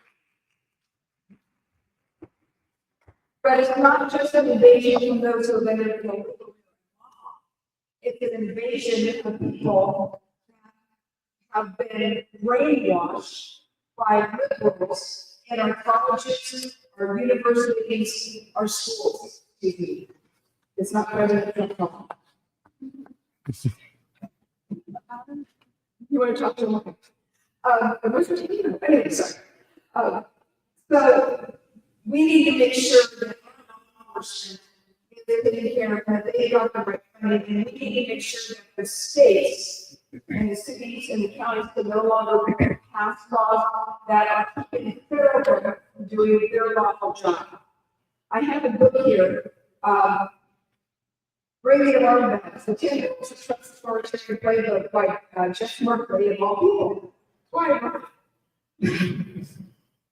But it's not just an invasion from those who have been in the it's an invasion of people that have been brainwashed by liberals in our colleges, our universities, our schools. It's not President Trump. You want to talk to him? Anyway, sorry. So we need to make sure that our law enforcement is taking care of that they got the right funding, and we need to make sure that the states and the cities and the counties can no longer pass laws that are keeping federal government from doing their lawful job. I have a book here, Bring the Alarm Bells, the 10 Rules of Trust Authoritarian Playbook by Jeff Merkley of all people. Why?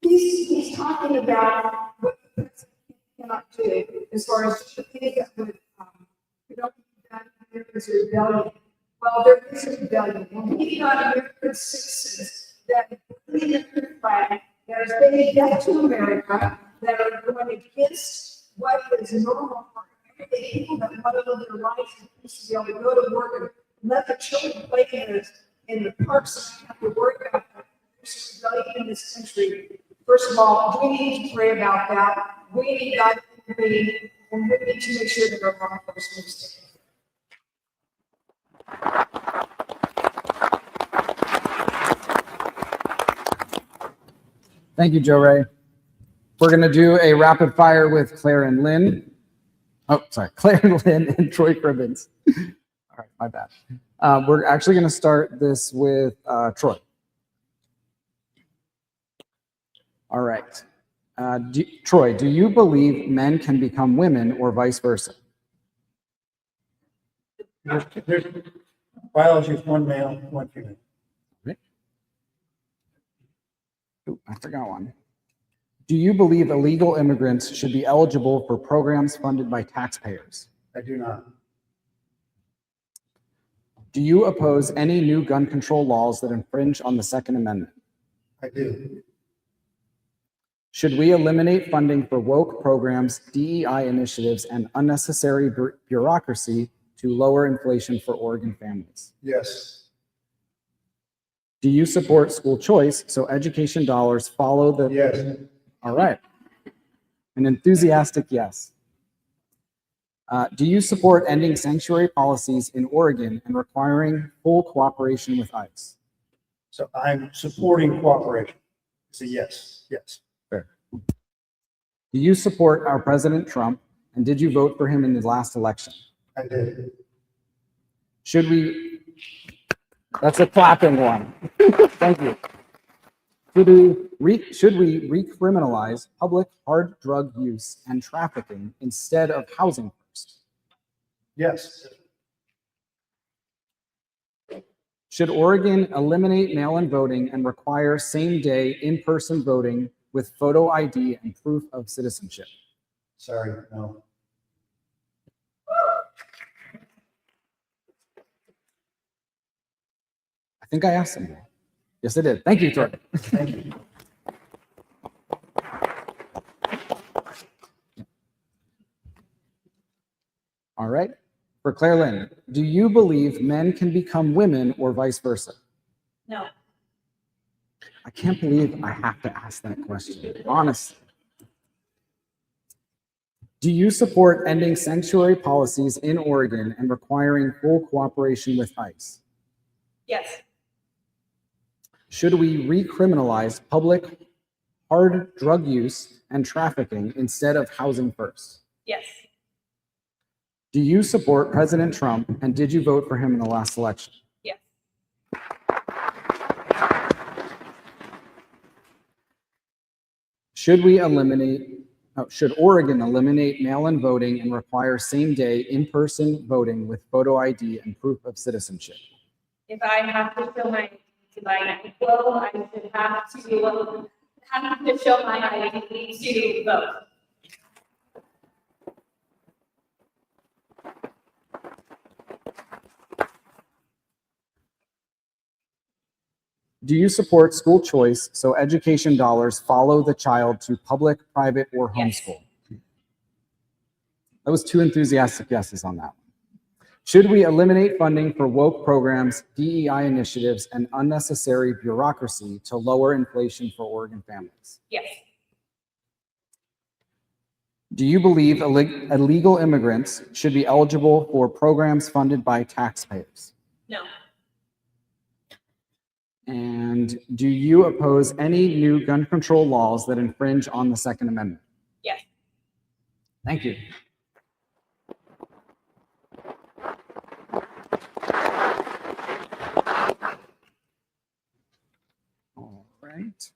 He's talking about what the president cannot do as far as things that would don't there is a rebellion. Well, there is a rebellion. And we've got American citizens that believe in the flag, that are saying death to America, that are going against what is normal for everyday people that want to live their lives and peace to be able to go to work and let the children play in the parks and not have to worry about that. There's a rebellion in this country. First of all, we need to pray about that. We need God to intervene, and we need to make sure that our law enforcement is taken. Thank you, Joe Ray. We're going to do a rapid fire with Claire and Lynn. Oh, sorry, Claire and Lynn and Troy Cribbins. All right, my bad. We're actually going to start this with Troy. All right. Troy, do you believe men can become women or vice versa? There's biology is one male, one female. Ooh, I forgot one. Do you believe illegal immigrants should be eligible for programs funded by taxpayers? I do not. Do you oppose any new gun control laws that infringe on the Second Amendment? I do. Should we eliminate funding for woke programs, DEI initiatives, and unnecessary bureaucracy to lower inflation for Oregon families? Yes. Do you support school choice so education dollars follow the... Yes. All right. An enthusiastic yes. Do you support ending sanctuary policies in Oregon and requiring full cooperation with ICE? So I'm supporting cooperation. It's a yes. Yes. Fair. Do you support our President Trump, and did you vote for him in the last election? I did. Should we... That's a clapping one. Thank you. Should we recriminalize public hard drug use and trafficking instead of housing first? Yes. Should Oregon eliminate mail-in voting and require same-day in-person voting with photo ID and proof of citizenship? Sorry, no. I think I asked him. Yes, I did. Thank you, Troy. Thank you. All right. For Claire Lynn, do you believe men can become women or vice versa? No. I can't believe I have to ask that question, honestly. Do you support ending sanctuary policies in Oregon and requiring full cooperation with ICE? Yes. Should we recriminalize public hard drug use and trafficking instead of housing first? Yes. Do you support President Trump, and did you vote for him in the last election? Yes. Should Oregon eliminate mail-in voting and require same-day in-person voting with photo ID and proof of citizenship? If I have to show my equal, I should have to happy to show my ID to vote. Do you support school choice so education dollars follow the child to public, private, or Yes. homeschool? That was 2 enthusiastic yeses on that one. Should we eliminate funding for woke programs, DEI initiatives, and unnecessary bureaucracy to lower inflation for Oregon families? Yes. Do you believe illegal immigrants should be eligible for programs funded by taxpayers? No. And do you oppose any new gun control laws that infringe on the Second Amendment? Yes. Thank you. All right.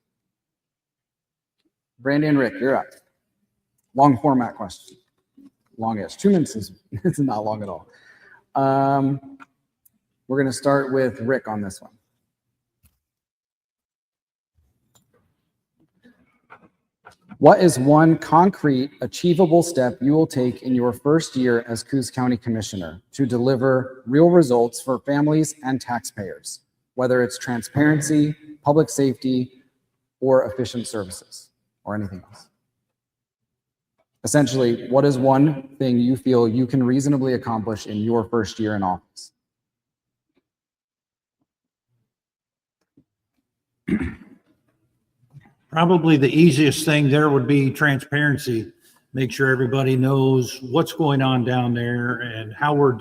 Brandi and Rick, you're up. Long format question. Longish. 2 minutes is it's not long at all. We're going to start with Rick on this one. What is one concrete, achievable step you will take in your first year as Coos County Commissioner to deliver real results for families and taxpayers, whether it's transparency, public safety, or efficient services, or anything else? Essentially, what is one thing you feel you can reasonably accomplish in your first year in office? Probably the easiest thing there would be transparency. Make sure everybody knows what's going on down there and how we're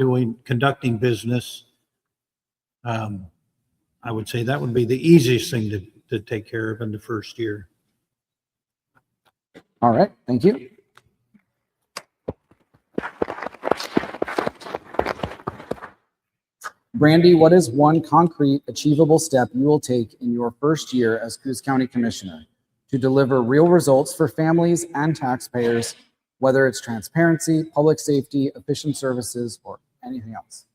conducting business. I would say that would be the easiest thing to take care of in the first year. All right, thank you. Brandi, what is one concrete, achievable step you will take in your first year as Coos County Commissioner to deliver real results for families and taxpayers, whether it's transparency, public safety, efficient services, or anything else?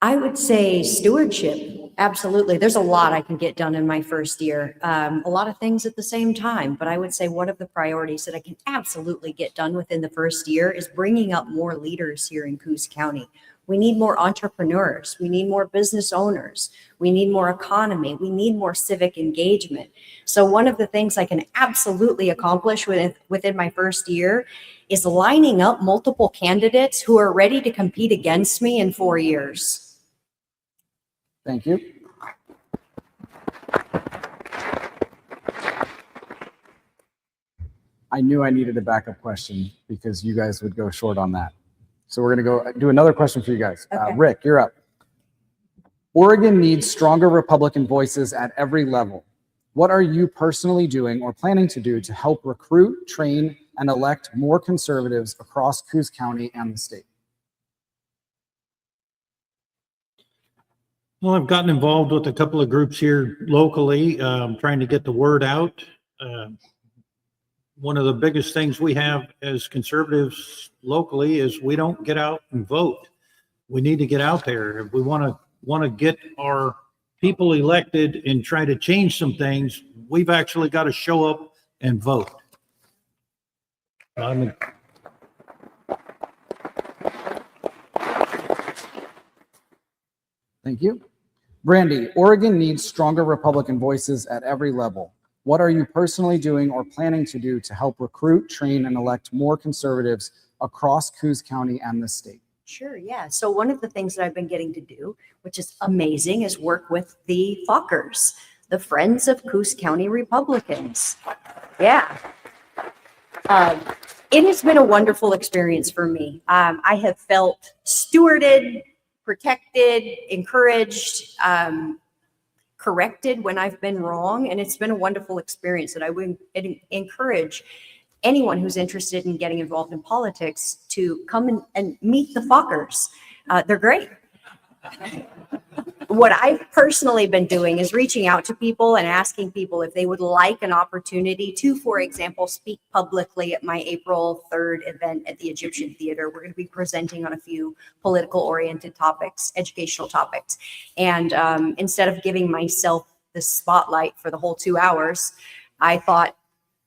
I would say stewardship. Absolutely. There's a lot I can get done in my first year. A lot of things at the same time, but I would say one of the priorities that I can absolutely get done within the first year is bringing up more leaders here in Coos County. We need more entrepreneurs. We need more business owners. We need more economy. We need more civic engagement. So one of the things I can absolutely accomplish within my first year is lining up multiple candidates who are ready to compete against me in 4 years. Thank you. I knew I needed a backup question because you guys would go short on that. So we're going to go do another question for you guys. Okay. Rick, you're up. Oregon needs stronger Republican voices at every level. What are you personally doing or planning to do to help recruit, train, and elect more conservatives across Coos County and the state? Well, I've gotten involved with a couple of groups here locally, trying to get the word out. One of the biggest things we have as conservatives locally is we don't get out and vote. We need to get out there. If we want to get our people elected and try to change some things, we've actually got to show up and vote. Thank you. Brandi, Oregon needs stronger Republican voices at every level. What are you personally doing or planning to do to help recruit, train, and elect more conservatives across Coos County and the state? Sure, yeah. So one of the things that I've been getting to do, which is amazing, is work with the Fockers, the Friends of Coos County Republicans. Yeah. It has been a wonderful experience for me. I have felt stewarded, protected, encouraged, corrected when I've been wrong. And it's been a wonderful experience that I would encourage anyone who's interested in getting involved in politics to come and meet the Fockers. They're great. What I've personally been doing is reaching out to people and asking people if they would like an opportunity to, for example, speak publicly at my April 3rd event at the Egyptian Theater. We're going to be presenting on a few political oriented topics, educational topics. And instead of giving myself the spotlight for the whole 2 hours, I thought,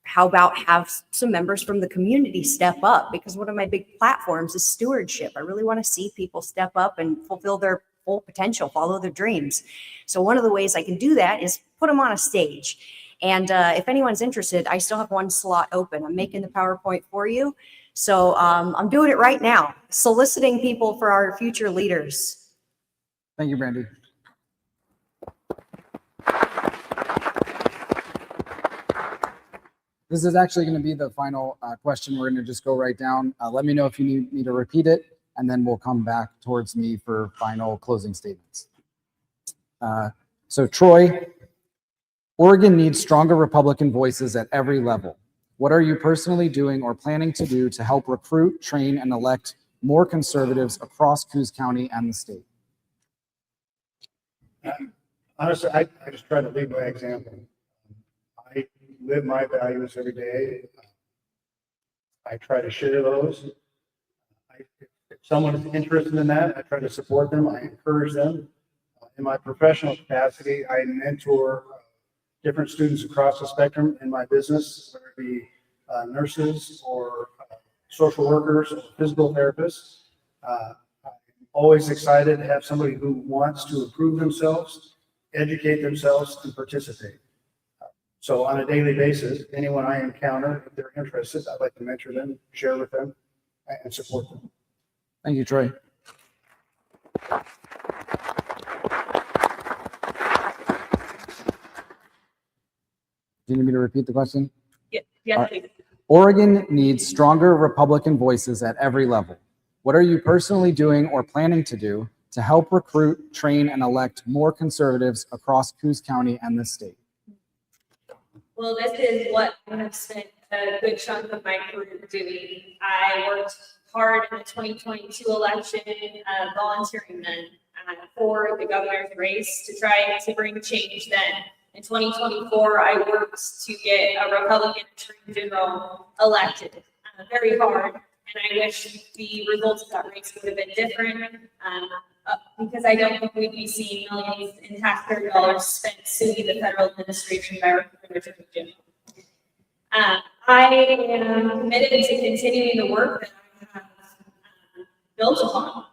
how about have some members from the community step up? Because one of my big platforms is stewardship. I really want to see people step up and fulfill their full potential, follow their dreams. So one of the ways I can do that is put them on a stage. And if anyone's interested, I still have one slot open. I'm making the PowerPoint for you. So I'm doing it right now, soliciting people for our future leaders. Thank you, Brandi. This is actually going to be the final question. We're going to just go right down. Let me know if you need me to repeat it, and then we'll come back towards me for final closing statements. So Troy, Oregon needs stronger Republican voices at every level. What are you personally doing or planning to do to help recruit, train, and elect more conservatives across Coos County and the state? Honestly, I just try to lead by example. I live my values every day. I try to share those. If someone is interested in that, I try to support them. I encourage them. In my professional capacity, I mentor different students across the spectrum in my business, whether it be nurses or social workers or physical therapists. I'm always excited to have somebody who wants to improve themselves, educate themselves, and participate. So on a daily basis, anyone I encounter, if they're interested, I'd like to mentor them, share with them, and support them. Thank you, Troy. Do you need me to repeat the question? Yes, please. Oregon needs stronger Republican voices at every level. What are you personally doing or planning to do to help recruit, train, and elect more conservatives across Coos County and the state? Well, this is what I have spent a good chunk of my career doing. I worked hard in the 2022 election, volunteering then for the governor's race to try to bring change then. In 2024, I worked to get a Republican Attorney General elected very hard, and I wish the results of that race would have been different because I don't think we'd be seeing millions in taxpayer dollars spent suing the federal administration by Republican Attorney General. I am committed to continuing the work that I have built upon.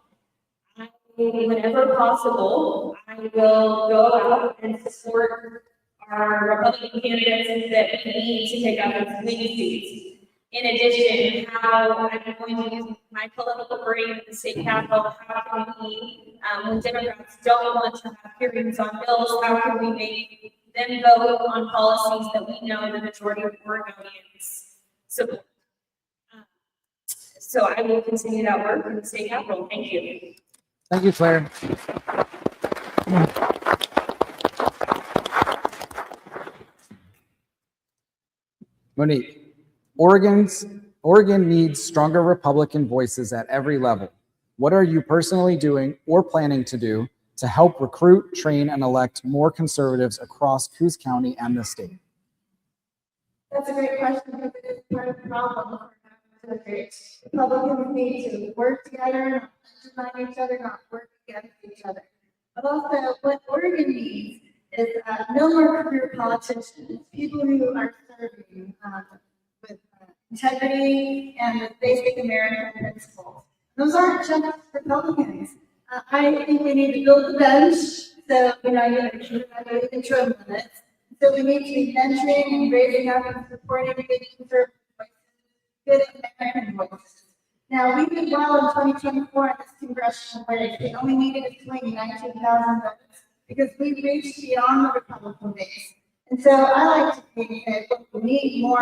Whenever possible, I will go out and support our Republican candidates that need to take up these swing seats. In addition, how I'm going to use my political brain at the state capitol, how can we, when Democrats don't want to have hearings on bills, how can we make them vote on policies that we know the majority of Oregonians support? So I will continue that work in the state capitol. Thank you. Thank you, Claire. Monique, Oregon needs stronger Republican voices at every level. What are you personally doing or planning to do to help recruit, train, and elect more conservatives across Coos County and the state? That's a great question because it is part of the problem. Republicans need to work together, not undermine each other, not work against each other. But also, what Oregon needs is no more career politicians, people who are serving with integrity and with basic American principles. Those aren't just Republicans. I think we need to build the bench. So, you believe in term limits. So we need to be mentoring and raising up and supporting good conservative voices, good American voices. Now, we did well in 2024 in this congressional race. We only needed to swing 19,000 votes because we reached beyond the Republican base. And so I like to think that what we need more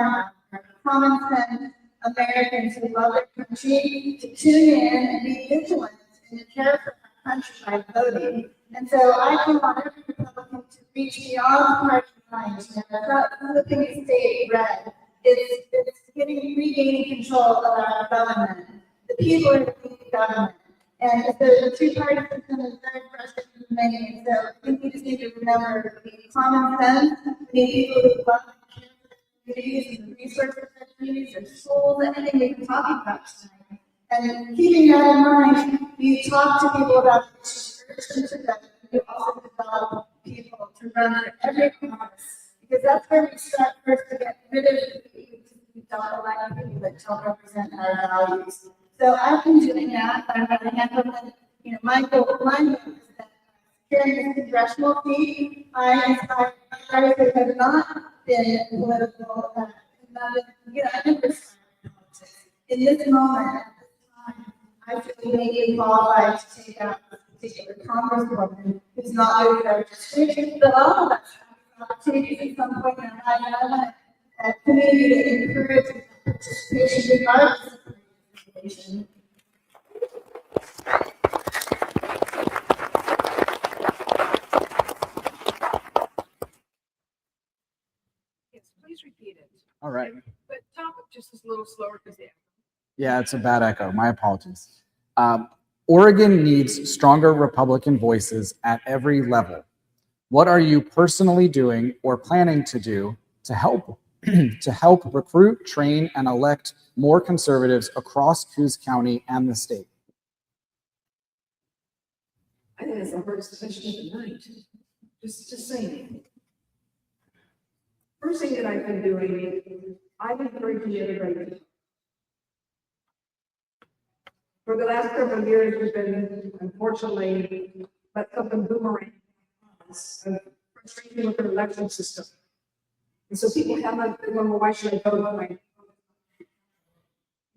are common sense Americans who love their country to tune in and be vigilant and to care for our country by voting. And so I can want every Republican to reach beyond party lines. It's not flipping the state red. It's regaining control of our government. The people are the government. And so the two-party system is very frustrating for many. So I think we just need to remember we need common sense. We need people who love and care for their communities and the resources of their communities, their schools, anything we've been talking about tonight. And keeping that in mind, you talk to people about issues, urge them to them. You also develop people to run for every office, because that's where we start first to get rid of the people who don't elect people that don't represent our values. So I've been doing that by running. I hope that, my goal is that during the congressional seat, I inspire others that have not been political, not been, I've been politics. In this moment, at this time, I feel maybe qualified to take out a particular congresswoman who's not doing their district, but all of us have opportunities at some point in our life, and I want to continue to encourage participation regardless of participation. Yes, please repeat it. All right. But talk just a little slower because they. Yeah, it's a bad echo. My apologies. Oregon needs stronger Republican voices at every level. What are you personally doing or planning to do to help recruit, train, and elect more conservatives across Coos County and the state? I think it's the hardest question of the night. Just saying. First thing that I've been doing, I've been encouraging everybody. For the last couple of years, we've been, unfortunately, let something boomerang of frustration with the election system. And so people haven't been wondering, why should I vote? If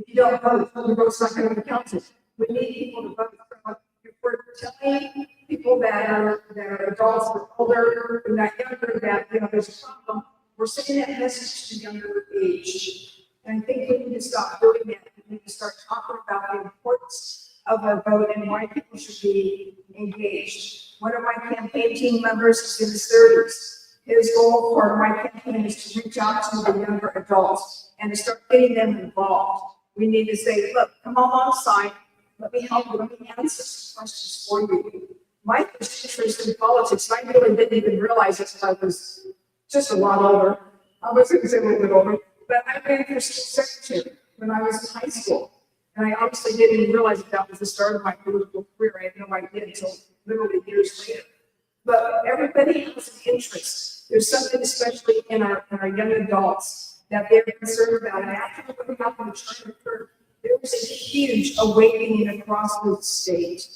you don't vote, your vote's not going to be counted. We need people to vote. If we're telling people that are adults or older and not younger that there's a problem, we're sending that message to younger age. And I think we need to stop doing that. We need to start talking about the importance of our vote and why people should be engaged. One of my campaign team members is in his 30s. His goal for my campaign is to reach out to the younger adults and to start getting them involved. We need to say, look, come alongside. Let me help you. Let me answer some questions for you. My interest in politics, and I really didn't even realize this until I was just a lot older. I was going to say a little bit older, but I ran for school secretary when I was in high school. And I obviously didn't even realize that was the start of my political career. I had no idea until literally years later. But everybody has an interest. There's something, especially in our young adults, that they're concerned about. And after what happened to China, there was a huge awakening across the state.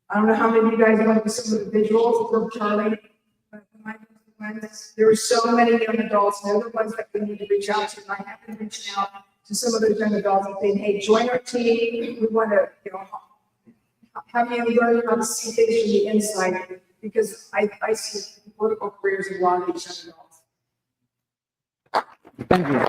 I don't know how many of you guys went to some of the visuals from Charlie. There were so many young adults, and they're the ones that we need to reach out to. And I have been reaching out to some of those young adults and saying, hey, join our team. We want to, have you learn how to see things from the inside, because I see political careers in a lot of these young adults. Thank you.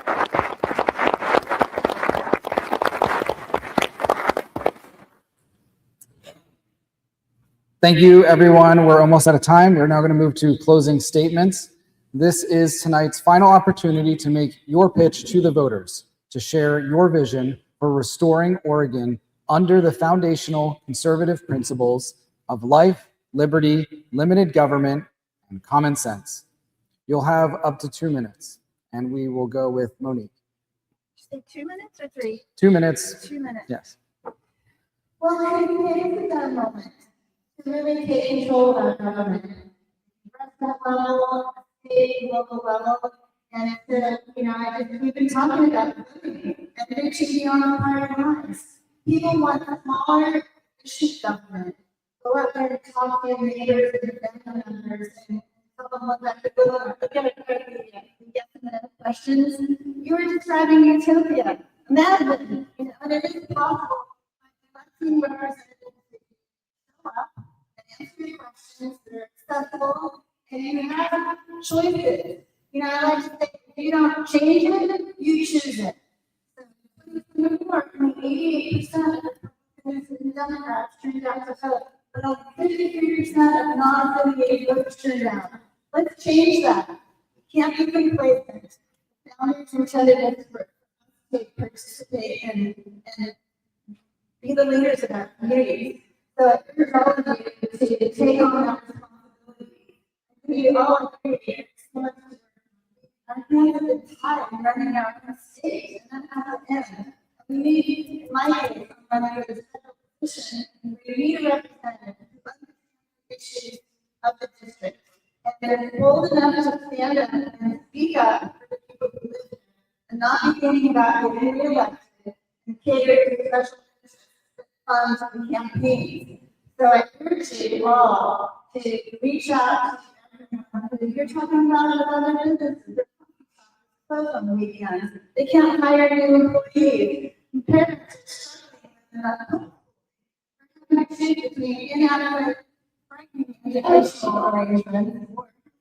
Thank you, everyone. We're almost out of time. We're now going to move to closing statements. This is tonight's final opportunity to make your pitch to the voters, to share your vision for restoring Oregon under the foundational conservative principles of life, liberty, limited government, and common sense. You'll have up to 2 minutes, and we will go with Monique. Say 2 minutes or 3? 2 minutes. 2 minutes. Yes. Well, I think it's that moment to really take control of our government. National level, state, local level, and we've been talking about voting and reaching beyond party lines. People want smaller, efficient government. Go out there and talk to your neighbors and your family members and tell them what that could go over. Look at it, yes and no questions. You were describing utopia. Imagine, and it is possible. Electing representatives show up and answer your questions, they're accessible, and you have choices. I like to say, if you don't change it, you choose it. So, in New York, 88% of Republicans and Democrats turned out to vote, but only 53% of non-affiliated voters turned out. Let's change that. You can't be complacent. Founders intended for us to participate and be the leaders of our community. So I urge all of you to take on that responsibility. We all agree our hands have been tied in running our own state, and that has to end. We need, in my case, I'm running for this federal position, and we need a representative who understands the issues of the district. And and is bold enough to stand up and speak up for the people who live there, and not be thinking about getting reelected and catering to special interests, funds, and campaigns. So I urge you all to reach out to everyone. If you're talking about other businesses, they're closed on the weekends. They can't hire new employees. Parents are struggling with exchange between inadequate frightening educational arrangements.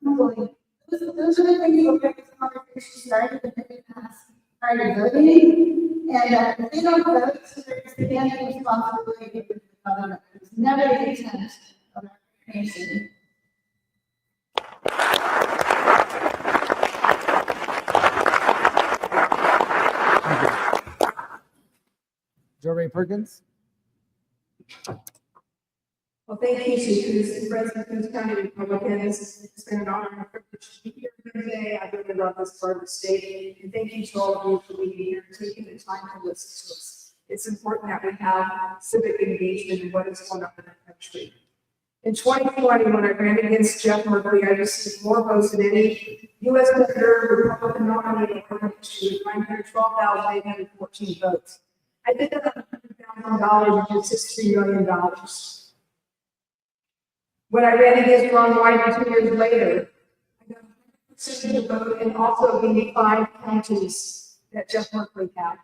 Those are the things that get this conversation started in the past prior to voting. And if they don't vote, they're expanding responsibility for the government. It's never the intent of our nation. Rae Perkins? Well, thank you to Coos, President Coos County Republicans. It's been an honor and a privilege to be here today. I really love this part of the state. And thank you to all of you for being here and taking the time to listen to us. It's important that we have civic engagement in what is going on in our country. In 2020, when I ran against Jeff Merkley, I received more votes than any U.S. Senator Republican nominee in our history, 912,814 votes. I did that on $100,000, which is $63 million. When I ran against Ron Wyden 2 years later, I got 100% of the vote and also in the 5 counties that Jeff Merkley had.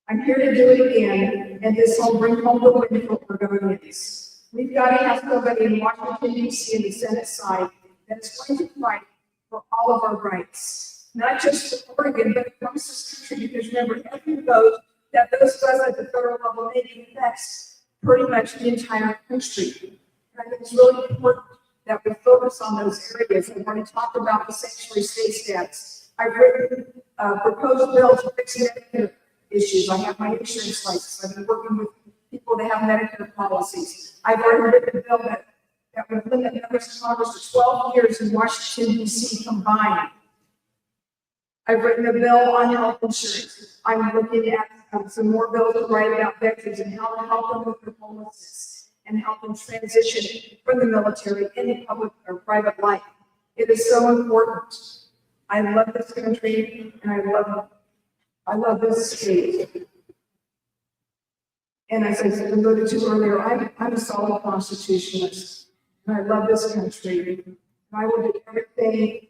I'm here to do it again, and this will bring home the win for Oregonians. We've got to have somebody in Washington, D.C. and the Senate side that is going to fight for all of our rights, not just for Oregon, but across this country, because remember, every vote that those of us at the federal level make affects pretty much the entire country. I think it's really important that we focus on those areas. I want to talk about the sanctuary state status. I've written proposed bills to fix Medicare issues. I have my insurance license. I've been working with people that have Medicare policies. I've already written a bill that would limit members of Congress to 12 years in Washington, D.C. combined. I've written a bill on health insurance. I'm looking at some more bills to write about veterans and how to help them with their homelessness and help them transition from the military into public or private life. It is so important. I love this country and I love this state. And as I alluded to earlier, I'm a solid constitutionalist and I love this country. And I will do everything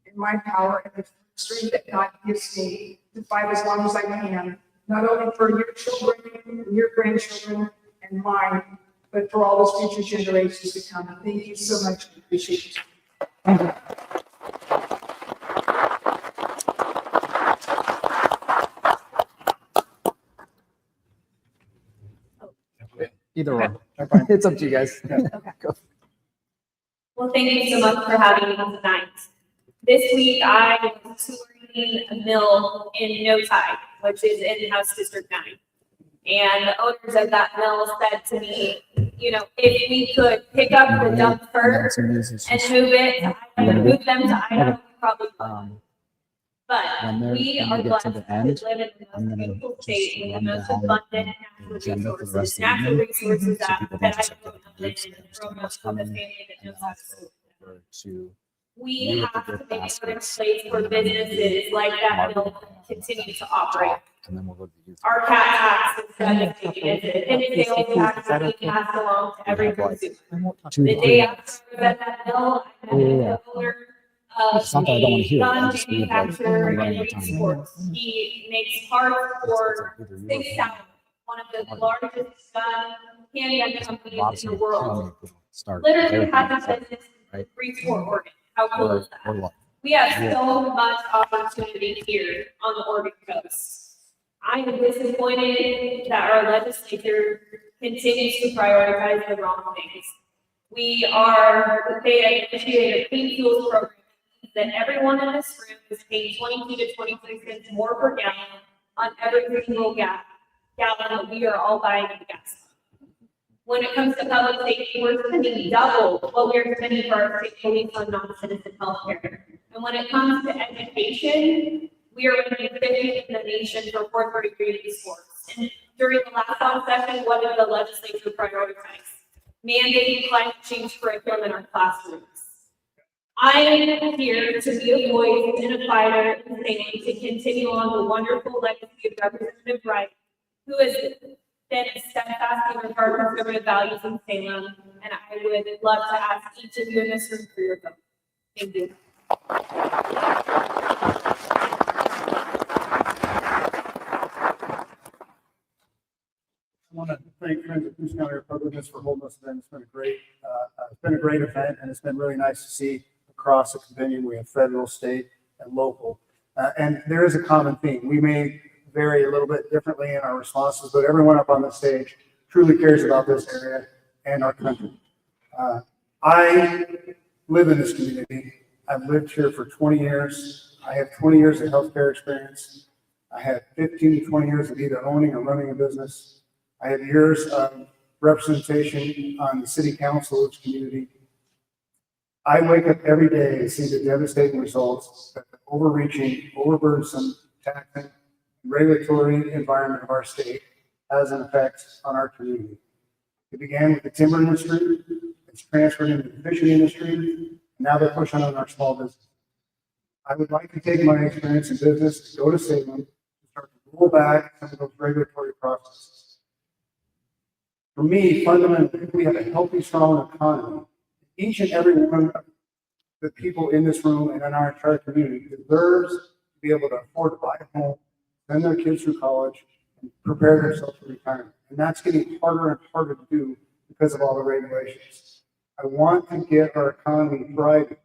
in my power and the strength that God gives me to fight as long as I can, not only for your children and your grandchildren and mine, but for all those future generations to come. Thank you so much. I appreciate it. Either one. It's up to you guys. Go. Well, thank you so much for having me tonight. This week, I was touring a mill in No Tide, which is in House District 9. And the owners of that mill said to me, you know, if we could pick up the dump first and move them to Idaho, we probably would. But we are blessed to live in the most beautiful state with the most abundant natural resources that I've grown up in and grown up with a family that knows how to do. We have to make it a place for businesses like that mill continue to operate. Our cat tax is devastated. And it's the only tax that we pass along to every consumer. The day after I was at that mill, I met the owner of a gun manufacturer in Reed Sports. He makes parts for Sig Sauer, one of the largest handgun companies in the world. Literally has a business in Freeport, Oregon. How cool is that? We have so much opportunity here on the Oregon coast. I am disappointed that our legislature continues to prioritize the wrong things. They initiated a clean fuels program that everyone in this room is paying 22 to 23 cents more per gallon on every single gallon that we are all buying at the gas pump. When it comes to public safety, we're spending double what we're spending for our state police on non-citizen healthcare. And when it comes to education, we are ranking 50th in the nation for fourth grade reading scores. And during the last on session, what did the legislature prioritize? Mandating climate change curriculum in our classrooms. I am here to be a voice and a fighter in Salem to continue on the wonderful legacy of Representative Wright, who has been steadfast in regard to conservative values in Salem, and I would love to ask each of you in this room for your vote. Thank you. I want to thank Friends of Coos County Republicans for holding this event. It's been a great event, and it's been really nice to see across the continuum. We have federal, state, and local. And there is a common theme. We may vary a little bit differently in our responses, but everyone up on the stage truly cares about this area and our country. I live in this community. I've lived here for 20 years. I have 20 years of healthcare experience. I have 15 to 20 years of either owning or running a business. I have years of representation on the city council of this community. I wake up every day and see the devastating results that the overreaching, overburdensome taxing, regulatory environment of our state has an effect on our community. It began with the timber industry, it's transferred into the fishing industry, and now they're pushing on our small business. I would like to take my experience in business, go to Salem, and start to roll back some of those regulatory processes. For me, fundamentally, if we have a healthy, strong economy, each and every one of the people in this room and in our entire community deserves to be able to afford to buy a home, send their kids through college, and prepare themselves for retirement. And that's getting harder and harder to do because of all the regulations. I want to get our economy thriving.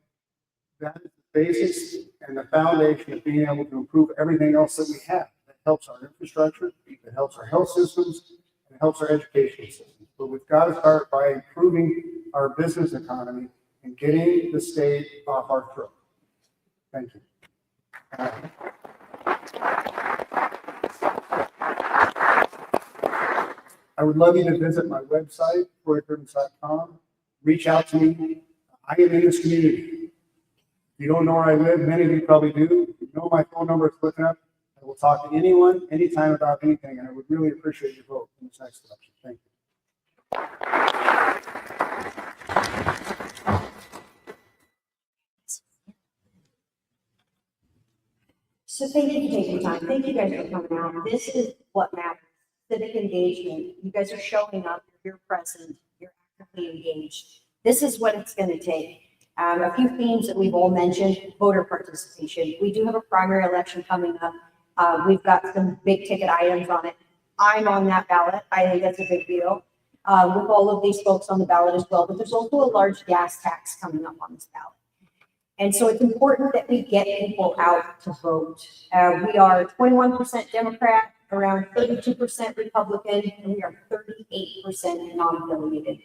That is the basis and the foundation of being able to improve everything else that we have. That helps our infrastructure, it helps our health systems, and it helps our education systems. But we've got to start by improving our business economy and getting the state off our throat. Thank you. I would love you to visit my website, Cribbins.com. Reach out to me. I am in this community. If you don't know where I live, many of you probably do. You know my phone number is clicking up. I will talk to anyone, anytime about anything, and I would really appreciate your vote in this next election. Thank you. So thank you for taking time. Thank you guys for coming out. This is what matters. Civic engagement. You guys are showing up. You're present. You're actively engaged. This is what it's going to take. A few themes that we've all mentioned: voter participation. We do have a primary election coming up. We've got some big ticket items on it. I'm on that ballot. I think that's a big deal. With all of these folks on the ballot as well. But there's also a large gas tax coming up on this ballot. And so it's important that we get people out to vote. We are 21% Democrat, around 32% Republican, and we are 38% non-affiliated.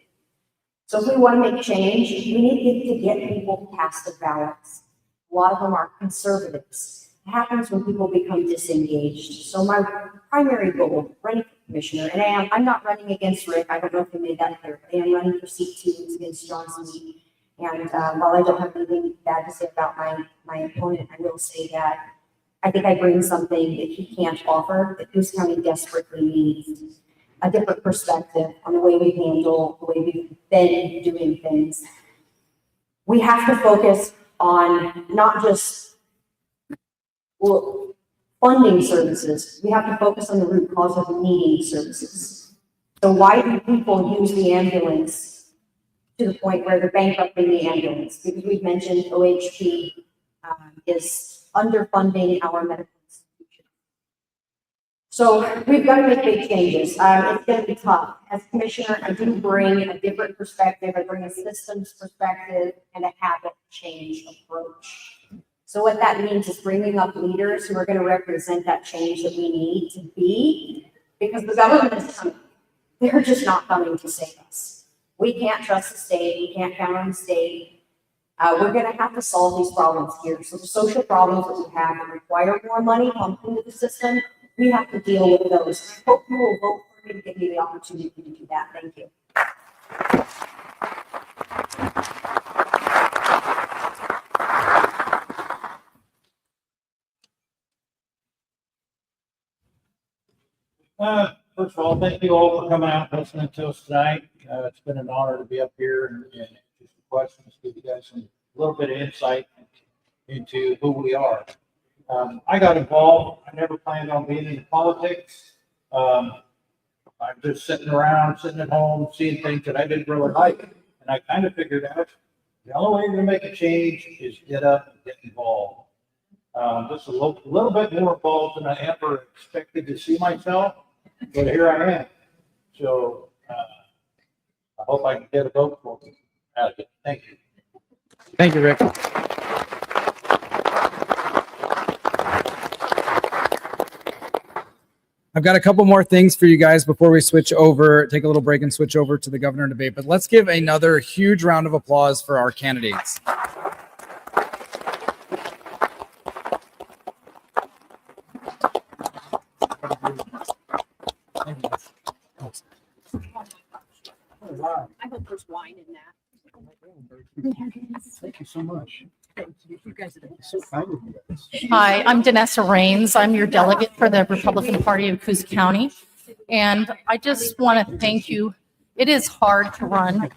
So if we want to make change, we need to get people past the ballots. A lot of them are conservatives. It happens when people become disengaged. So my primary goal, running for commissioner, and I'm not running against Rick. I don't know if he made that clear. I am running for seat 2 against John Sweet. And while I don't have anything bad to say about my opponent, I will say that I think I bring something that he can't offer, that Coos County desperately needs. A different perspective on the way we handle, the way we've been doing things. We have to focus on not just funding services, we have to focus on the root cause of needing services. So why do people use the ambulance to the point where they're bankrupting the ambulance? Because we've mentioned OHP is underfunding our medical institutions. So we've got to make big changes. It's going to be tough. As commissioner, I do bring a different perspective. I bring a systems perspective and a habit change approach. So what that means is bringing up leaders who are going to represent that change that we need to be, because the government is coming. They're just not coming to save us. We can't trust the state. We can't count on the state. We're going to have to solve these problems here. So the social problems that we have that require more money pumped into the system, we have to deal with those. I hope you will vote for me to give me the opportunity to do that. Thank you. First of all, thank you all for coming out and listening to us tonight. It's been an honor to be up here and answer some questions, give you guys some little bit of insight into who we are. I got involved. I never planned on being in politics. I'm just sitting around, sitting at home, seeing things that I didn't really like. And I kind of figured out the only way to make a change is get up and get involved. Just a little bit more involved than I ever expected to see myself, but here I am. So I hope I can get a vote for me out of it. Thank you. Thank you, Rick. I've got a couple more things for you guys before we switch over, take a little break and switch over to the governor debate. But let's give another huge round of applause for our candidates. I hope there's wine in that. Thank you so much. You guys are So kind of you guys. Hi, I'm Danessa Rains. I'm your delegate for the Republican Party of Coos County. And I just want to thank you. It is hard to run,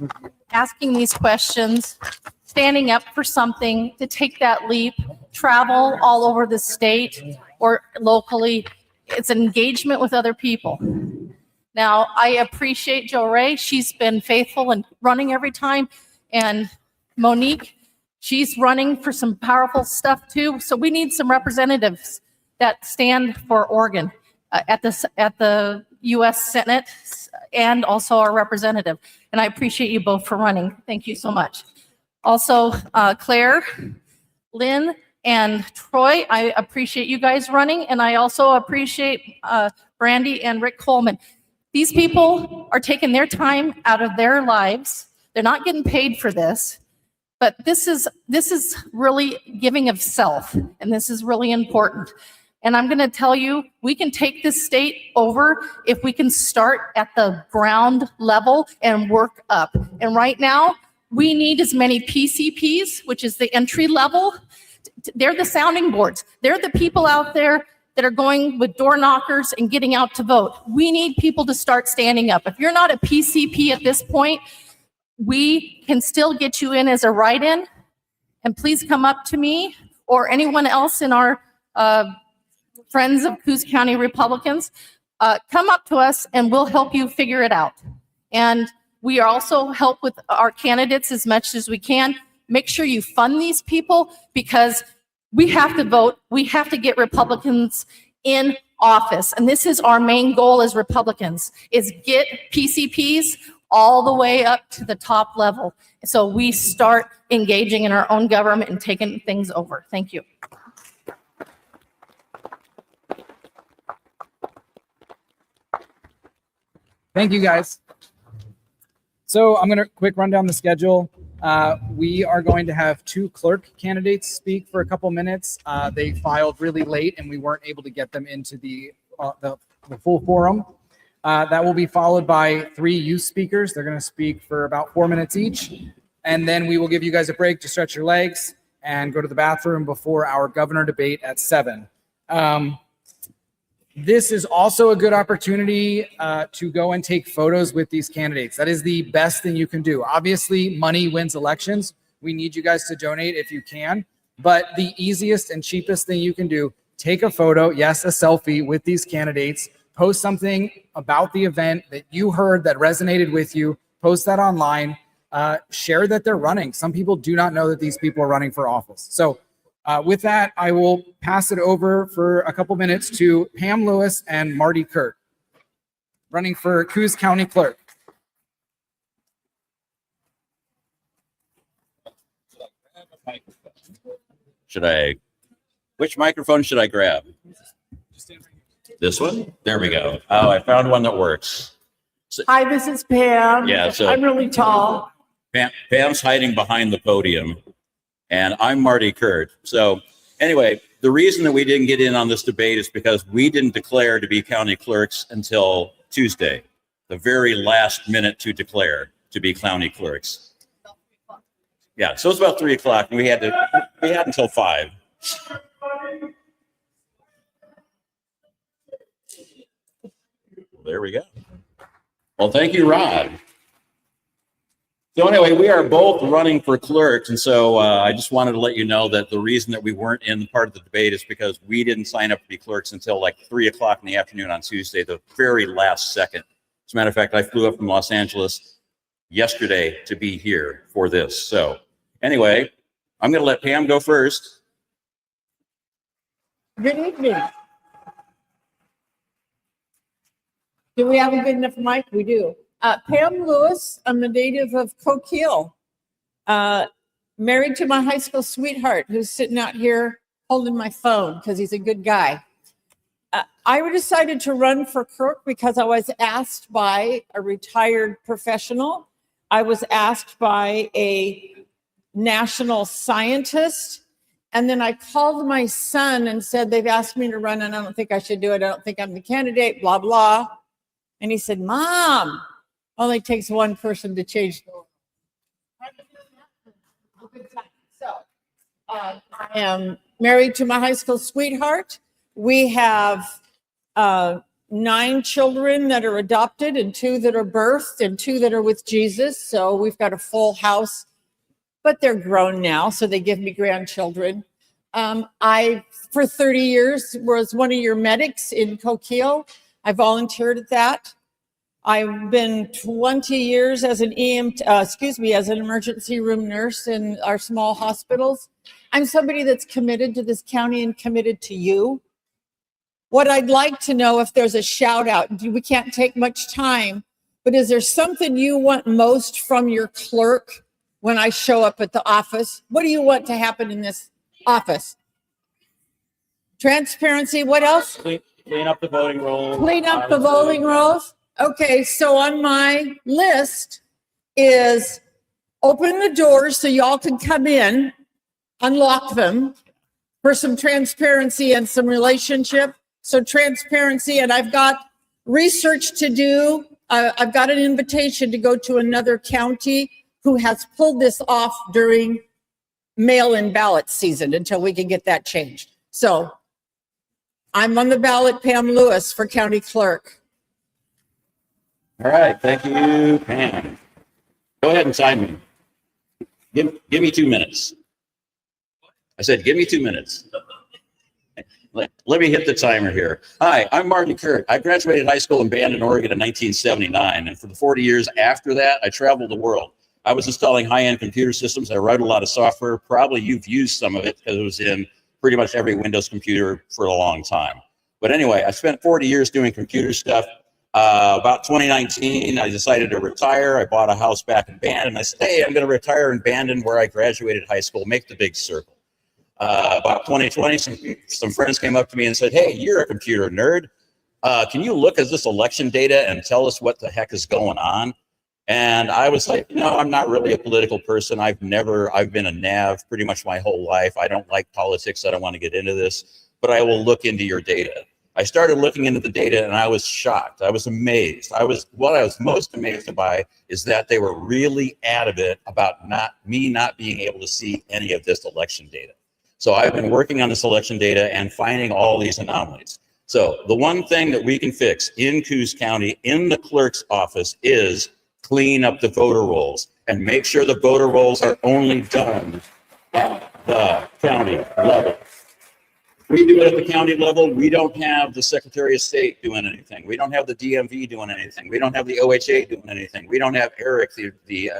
asking these questions, standing up for something, to take that leap, travel all over the state or locally. It's an engagement with other people. Now, I appreciate Jo Rae. She's been faithful and running every time. And Monique, she's running for some powerful stuff too. So we need some representatives that stand for Oregon at the U.S. Senate and also our representative. And I appreciate you both for running. Thank you so much. Also, Claire, Lynn, and Troy, I appreciate you guys running. And I also appreciate Brandi and Rick Coleman. These people are taking their time out of their lives. They're not getting paid for this. But this is really giving of self, and this is really important. And I'm going to tell you, we can take this state over if we can start at the ground level and work up. And right now, we need as many PCPs, which is the entry level. They're the sounding boards. They're the people out there that are going with door knockers and getting out to vote. We need people to start standing up. If you're not a PCP at this point, we can still get you in as a write-in, and please come up to me or anyone else in our Friends of Coos County Republicans. Come up to us and we'll help you figure it out. And we also help with our candidates as much as we can. Make sure you fund these people because we have to vote. We have to get Republicans in office. And this is our main goal as Republicans, is get PCPs all the way up to the top level. So we start engaging in our own government and taking things over. Thank you. Thank you, guys. So I'm going to quick run down the schedule. We are going to have 2 clerk candidates speak for a couple minutes. They filed really late and we weren't able to get them into the full forum. That will be followed by 3 youth speakers. They're going to speak for about 4 minutes each. And then we will give you guys a break to stretch your legs and go to the bathroom before our governor debate at 7. This is also a good opportunity to go and take photos with these candidates. That is the best thing you can do. Obviously, money wins elections. We need you guys to donate if you can. But the easiest and cheapest thing you can do, take a photo, yes, a selfie with these candidates, post something about the event that you heard that resonated with you, post that online, share that they're running. Some people do not know that these people are running for office. So with that, I will pass it over for a couple minutes to Pam Lewis and Marty Kurt, running for Coos County Clerk. Which microphone should I grab? This one? There we go. Oh, I found one that works. Hi, this is Pam. Yeah, so I'm really tall. Pam's hiding behind the podium, and I'm Marty Kurt. So anyway, the reason that we didn't get in on this debate is because we didn't declare to be county clerks until Tuesday, the very last minute to declare to be county clerks. Yeah, so it's about 3 o'clock, and we had until 5. There we go. Well, thank you, Rod. So anyway, we are both running for clerks, and so I just wanted to let you know that the reason that we weren't in part of the debate is because we didn't sign up to be clerks until like 3 o'clock in the afternoon on Tuesday, the very last second. As a matter of fact, I flew up from Los Angeles yesterday to be here for this. So anyway, I'm going to let Pam go first. Good evening. Do we have a good enough mic? We do. Pam Lewis, I'm a native of Coquille. Married to my high school sweetheart who's sitting out here holding my phone because he's a good guy. I decided to run for clerk because I was asked by a retired professional. I was asked by a national scientist. And then I called my son and said, they've asked me to run and I don't think I should do it. I don't think I'm the candidate, blah, blah. And he said, Mom, only takes one person to change the world. So I am married to my high school sweetheart. We have 9 children that are adopted and 2 that are birthed and 2 that are with Jesus. So we've got a full house, but they're grown now, so they give me grandchildren. I, for 30 years, was one of your medics in Coquille. I volunteered at that. I've been 20 years as an as an emergency room nurse in our small hospitals. I'm somebody that's committed to this county and committed to you. What I'd like to know, if there's a shout out, we can't take much time, but is there something you want most from your clerk when I show up at the office? What do you want to happen in this office? Transparency, what else? Clean up the voting rolls. Clean up the voting rolls? Okay, so on my list is open the doors so y'all can come in, unlock them for some transparency and some relationship. So transparency, and I've got research to do. I've got an invitation to go to another county who has pulled this off during mail-in ballot season until we can get that changed. So I'm on the ballot, Pam Lewis, for county clerk. All right, thank you, Pam. Go ahead and sign me. Give me 2 minutes. I said, give me 2 minutes. Let me hit the timer here. Hi, I'm Martin Kurt. I graduated high school in Bandon, Oregon in 1979, and for the 40 years after that, I traveled the world. I was installing high-end computer systems. I wrote a lot of software. Probably you've used some of it because it was in pretty much every Windows computer for a long time. But anyway, I spent 40 years doing computer stuff. About 2019, I decided to retire. I bought a house back in Bandon. I said, hey, I'm going to retire in Bandon where I graduated high school, make the big circle. About 2020, some friends came up to me and said, hey, you're a computer nerd. Can you look at this election data and tell us what the heck is going on? And I was like, I'm not really a political person. I've been a NAV pretty much my whole life. I don't like politics. I don't want to get into this, but I will look into your data. I started looking into the data and I was shocked. I was amazed. What I was most amazed by is that they were really adamant about me not being able to see any of this election data. So I've been working on this election data and finding all these anomalies. So the one thing that we can fix in Coos County in the clerk's office is clean up the voter rolls and make sure the voter rolls are only done at the county level. We do it at the county level. We don't have the Secretary of State doing anything. We don't have the DMV doing anything. We don't have the OHA doing anything. We don't have Eric, the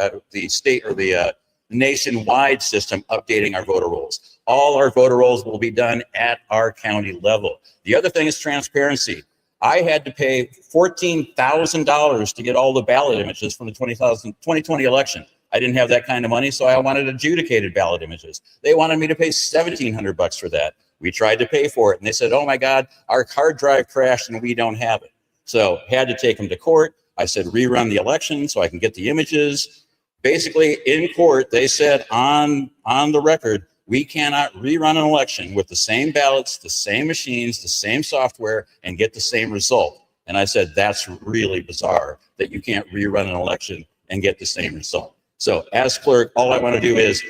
state or the nationwide system updating our voter rolls. All our voter rolls will be done at our county level. The other thing is transparency. I had to pay $14,000 to get all the ballot images from the 2020 election. I didn't have that kind of money, so I wanted adjudicated ballot images. They wanted me to pay $1,700 for that. We tried to pay for it, and they said, oh my God, our hard drive crashed and we don't have it. So had to take them to court. I said, rerun the election so I can get the images. Basically, in court, they said on the record, we cannot rerun an election with the same ballots, the same machines, the same software, and get the same result. And I said, that's really bizarre that you can't rerun an election and get the same result. So as clerk, all I want to do is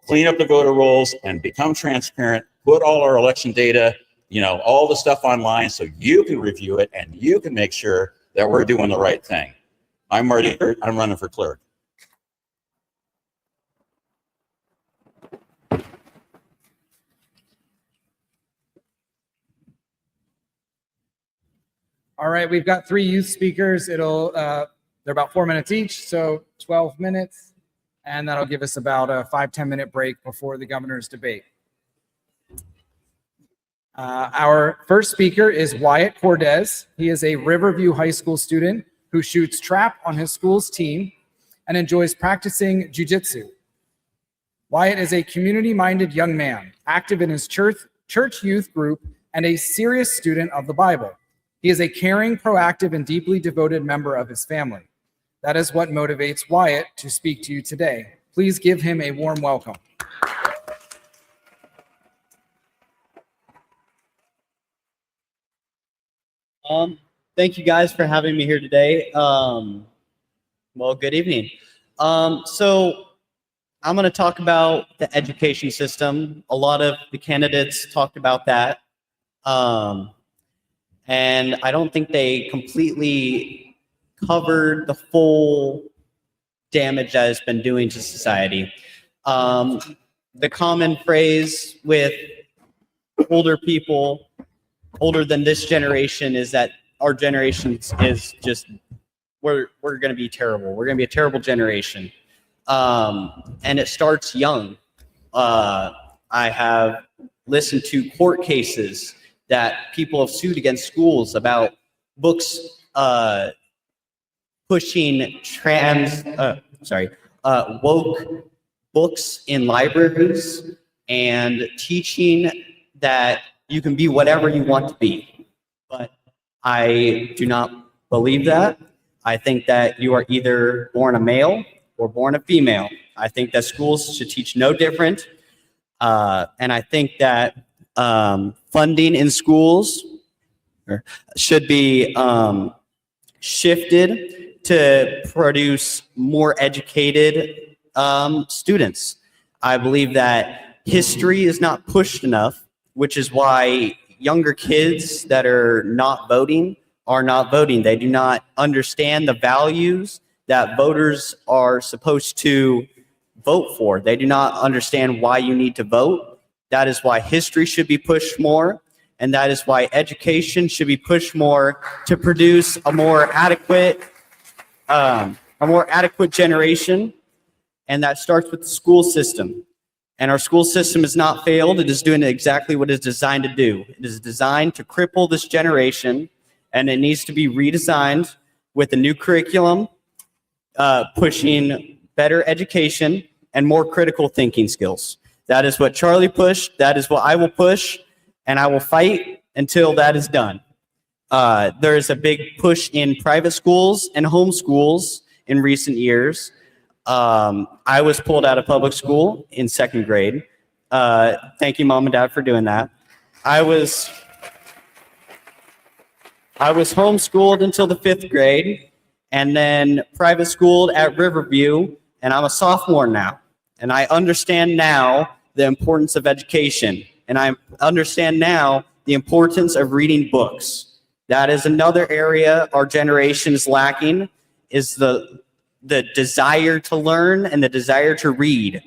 clean up the voter rolls and become transparent, put all our election data, all the stuff online so you can review it and you can make sure that we're doing the right thing. I'm Marty Kurt. I'm running for clerk. All right, we've got 3 youth speakers. They're about 4 minutes each, so 12 minutes. And that'll give us about a 5-10 minute break before the governor's debate. Our first speaker is Wyatt Cordes. He is a Riverview High School student who shoots trap on his school's team and enjoys practicing jujitsu. Wyatt is a community-minded young man, active in his church youth group, and a serious student of the Bible. He is a caring, proactive, and deeply devoted member of his family. That is what motivates Wyatt to speak to you today. Please give him a warm welcome. Thank you guys for having me here today. Well, good evening. So I'm going to talk about the education system. A lot of the candidates talked about that. And I don't think they completely covered the full damage that it's been doing to society. The common phrase with older people, older than this generation, is that our generation is just, we're going to be terrible. We're going to be a terrible generation. And it starts young. I have listened to court cases that people have sued against schools about books pushing woke books in libraries and teaching that you can be whatever you want to be. But I do not believe that. I think that you are either born a male or born a female. I think that schools should teach no different. And I think that funding in schools should be shifted to produce more educated students. I believe that history is not pushed enough, which is why younger kids that are not voting are not voting. They do not understand the values that voters are supposed to vote for. They do not understand why you need to vote. That is why history should be pushed more, and that is why education should be pushed more to produce a more adequate generation, and that starts with the school system. And our school system has not failed. It is doing exactly what it's designed to do. It is designed to cripple this generation, and it needs to be redesigned with a new curriculum, pushing better education and more critical thinking skills. That is what Charlie pushed. That is what I will push, and I will fight until that is done. There is a big push in private schools and homeschools in recent years. I was pulled out of public school in 2nd grade. Thank you, Mom and Dad, for doing that. I was homeschooled until the 5th grade, and then private schooled at Riverview, and I'm a sophomore now. And I understand now the importance of education, and I understand now the importance of reading books. That is another area our generation is lacking, is the desire to learn and the desire to read.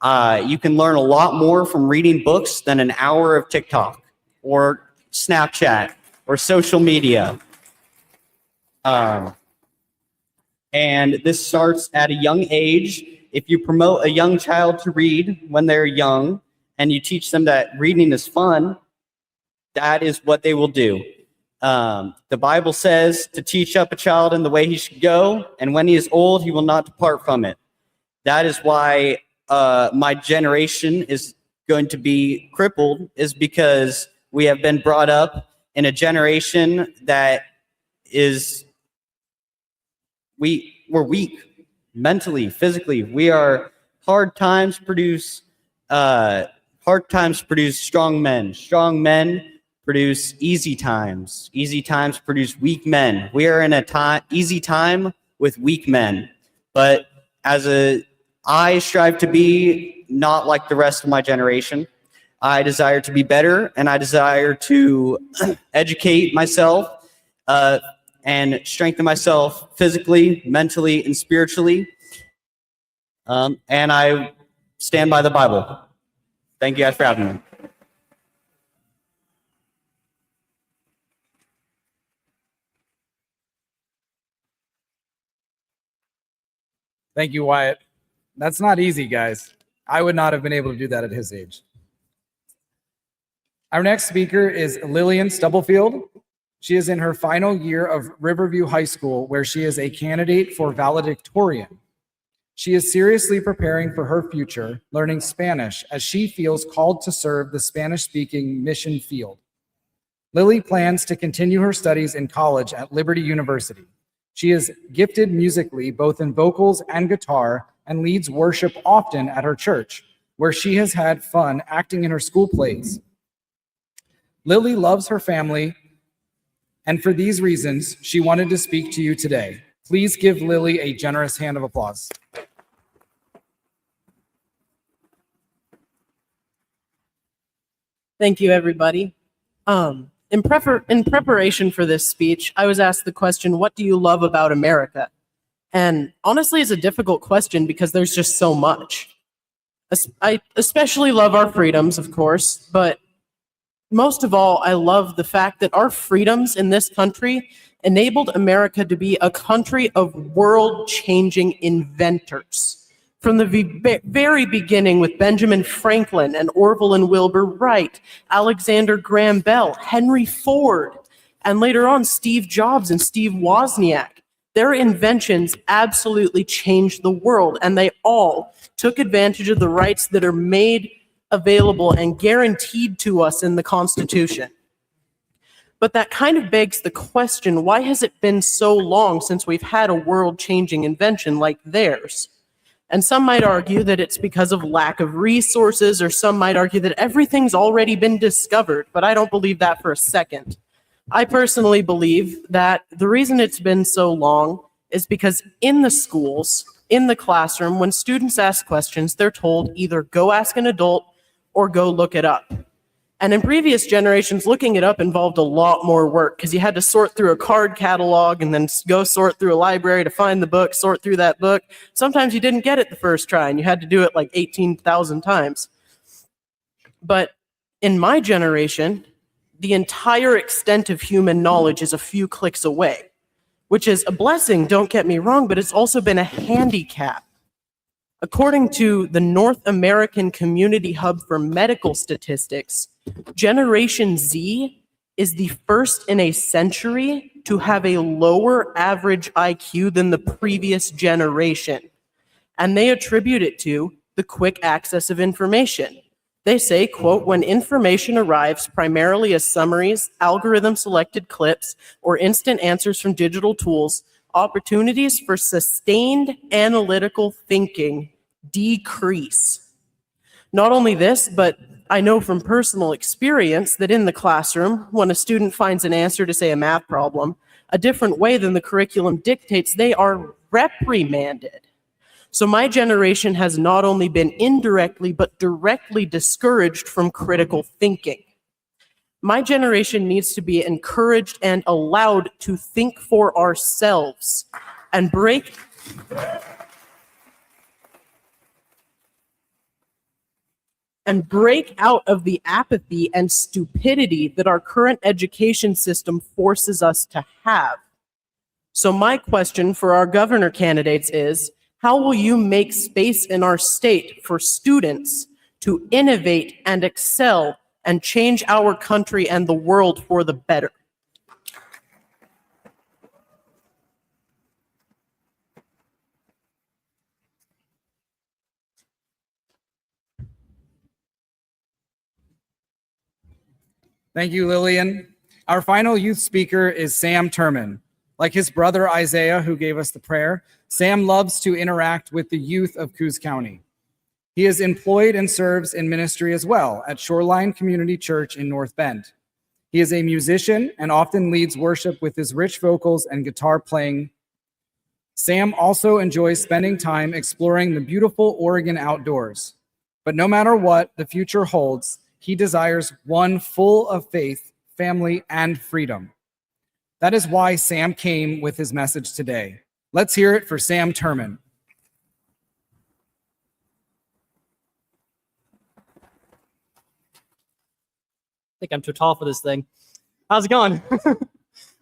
You can learn a lot more from reading books than an hour of TikTok or Snapchat or social media. And this starts at a young age. If you promote a young child to read when they're young and you teach them that reading is fun, that is what they will do. The Bible says to teach up a child in the way he should go, and when he is old, he will not depart from it. That is why my generation is going to be crippled, is because we have been brought up in a generation that is, we're weak mentally, physically. We are hard times produce strong men. Strong men produce easy times. Easy times produce weak men. We are in a easy time with weak men. But I strive to be not like the rest of my generation. I desire to be better, and I desire to educate myself and strengthen myself physically, mentally, and spiritually. And I stand by the Bible. Thank you guys for having me. Thank you, Wyatt. That's not easy, guys. I would not have been able to do that at his age. Our next speaker is Lillian Stubblefield. She is in her final year of Riverview High School, where she is a candidate for valedictorian. She is seriously preparing for her future, learning Spanish as she feels called to serve the Spanish-speaking mission field. Lily plans to continue her studies in college at Liberty University. She is gifted musically, both in vocals and guitar, and leads worship often at her church, where she has had fun acting in her school plays. Lily loves her family, and for these reasons, she wanted to speak to you today. Please give Lily a generous hand of applause. Thank you, everybody. In preparation for this speech, I was asked the question, what do you love about America? And honestly, it's a difficult question because there's just so much. I especially love our freedoms, of course, but most of all, I love the fact that our freedoms in this country enabled America to be a country of world-changing inventors. From the very beginning with Benjamin Franklin and Orville and Wilbur Wright, Alexander Graham Bell, Henry Ford, and later on Steve Jobs and Steve Wozniak. Their inventions absolutely changed the world, and they all took advantage of the rights that are made available and guaranteed to us in the Constitution. But that kind of begs the question, why has it been so long since we've had a world-changing invention like theirs? And some might argue that it's because of lack of resources, or some might argue that everything's already been discovered, but I don't believe that for a second. I personally believe that the reason it's been so long is because in the schools, in the classroom, when students ask questions, they're told either go ask an adult or go look it up. And in previous generations, looking it up involved a lot more work because you had to sort through a card catalog and then go sort through a library to find the book, sort through that book. Sometimes you didn't get it the first try and you had to do it like 18,000 times. But in my generation, the entire extent of human knowledge is a few clicks away, which is a blessing, don't get me wrong, but it's also been a handicap. According to the North American Community Hub for Medical Statistics, Generation Z is the first in a century to have a lower average IQ than the previous generation. And they attribute it to the quick access of information. They say, quote, when information arrives primarily as summaries, algorithm-selected clips, or instant answers from digital tools, opportunities for sustained analytical thinking decrease. Not only this, but I know from personal experience that in the classroom, when a student finds an answer to, say, a math problem, a different way than the curriculum dictates, they are reprimanded. So my generation has not only been indirectly, but directly discouraged from critical thinking. My generation needs to be encouraged and allowed to think for ourselves and break out of the apathy and stupidity that our current education system forces us to have. So my question for our governor candidates is, how will you make space in our state for students to innovate and excel and change our country and the world for the better? Thank you, Lillian. Our final youth speaker is Sam Turman. Like his brother Isaiah, who gave us the prayer, Sam loves to interact with the youth of Coos County. He is employed and serves in ministry as well at Shoreline Community Church in North Bend. He is a musician and often leads worship with his rich vocals and guitar playing. Sam also enjoys spending time exploring the beautiful Oregon outdoors. But no matter what the future holds, he desires one full of faith, family, and freedom. That is why Sam came with his message today. Let's hear it for Sam Turman. I think I'm too tall for this thing. How's it going?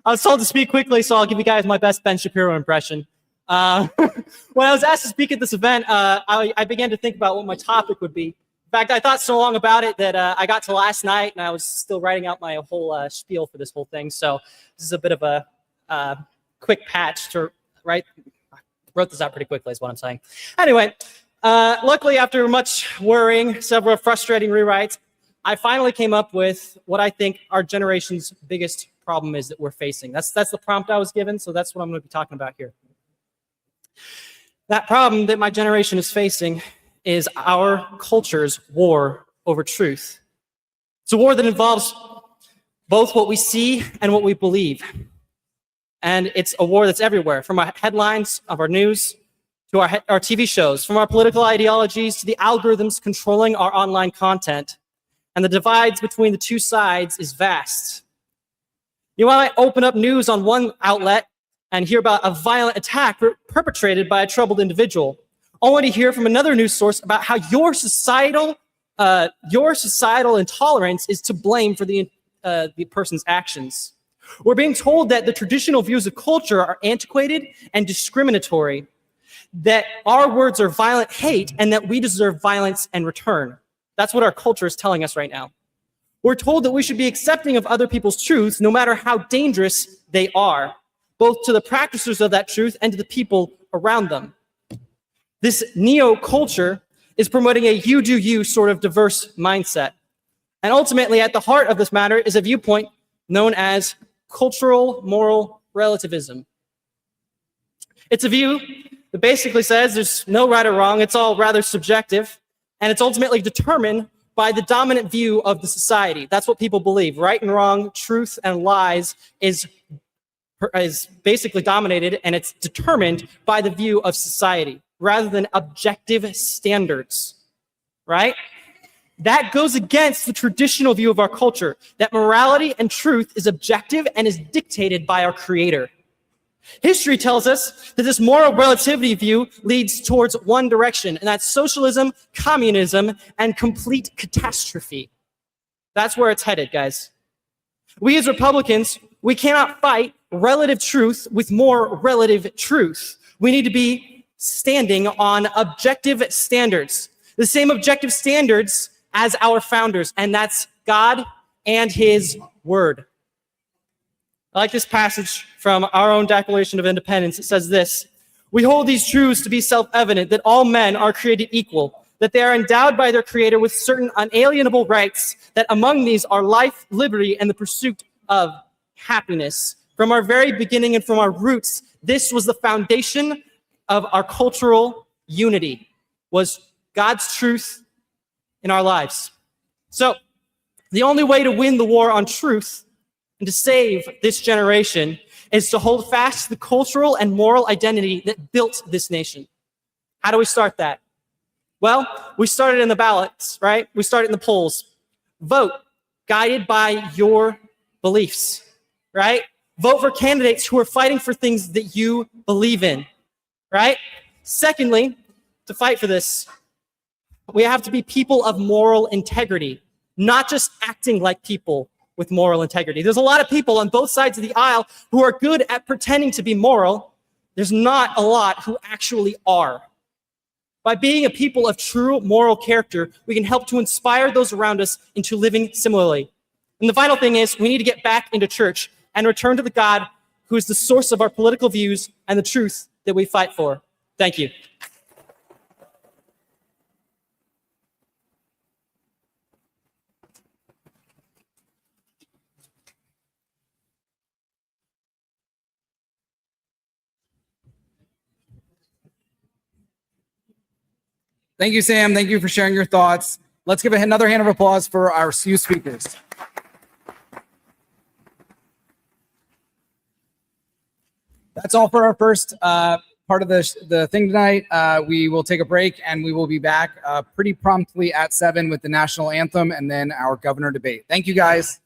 I was told to speak quickly, so I'll give you guys my best Ben Shapiro impression. When I was asked to speak at this event, I began to think about what my topic would be. In fact, I thought so long about it that I got to last night and I was still writing out my whole spiel for this whole thing. So this is a bit of a quick patch to write. I wrote this out pretty quickly is what I'm saying. Anyway, luckily after much worrying, several frustrating rewrites, I finally came up with what I think our generation's biggest problem is that we're facing. That's the prompt I was given, so that's what I'm going to be talking about here. That problem that my generation is facing is our culture's war over truth. It's a war that involves both what we see and what we believe. And it's a war that's everywhere, from our headlines of our news to our TV shows, from our political ideologies to the algorithms controlling our online content. And the divides between the two sides is vast. You might open up news on one outlet and hear about a violent attack perpetrated by a troubled individual, only to hear from another news source about how your societal intolerance is to blame for the person's actions. We're being told that the traditional views of culture are antiquated and discriminatory, that our words are violent hate, and that we deserve violence in return. That's what our culture is telling us right now. We're told that we should be accepting of other people's truths, no matter how dangerous they are, both to the practitioners of that truth and to the people around them. This neo-culture is promoting a you do you sort of diverse mindset. And ultimately, at the heart of this matter is a viewpoint known as cultural moral relativism. It's a view that basically says there's no right or wrong, it's all rather subjective, and it's ultimately determined by the dominant view of the society. That's what people believe. Right and wrong, truth and lies is basically dominated, and it's determined by the view of society rather than objective standards, right? That goes against the traditional view of our culture, that morality and truth is objective and is dictated by our Creator. History tells us that this moral relativity view leads towards one direction, and that's socialism, communism, and complete catastrophe. That's where it's headed, guys. We as Republicans, we cannot fight relative truth with more relative truth. We need to be standing on objective standards, the same objective standards as our founders, and that's God and His Word. I like this passage from our own Declaration of Independence. It says this: "We hold these truths to be self-evident, that all men are created equal, that they are endowed by their Creator with certain unalienable rights, that among these are life, liberty, and the pursuit of happiness." From our very beginning and from our roots, this was the foundation of our cultural unity, was God's truth in our lives. So the only way to win the war on truth and to save this generation is to hold fast to the cultural and moral identity that built this nation. How do we start that? Well, we started in the ballots, right? We started in the polls. Vote guided by your beliefs, right? Vote for candidates who are fighting for things that you believe in, right? Secondly, to fight for this, we have to be people of moral integrity, not just acting like people with moral integrity. There's a lot of people on both sides of the aisle who are good at pretending to be moral. There's not a lot who actually are. By being a people of true moral character, we can help to inspire those around us into living similarly. And the final thing is, we need to get back into church and return to the God who is the source of our political views and the truth that we fight for. Thank you. Thank you, Sam. Thank you for sharing your thoughts. Let's give another hand of applause for our few speakers. That's all for our first part of the thing tonight. We will take a break and we will be back pretty promptly at 7 with the national anthem and then our governor debate. Thank you, guys.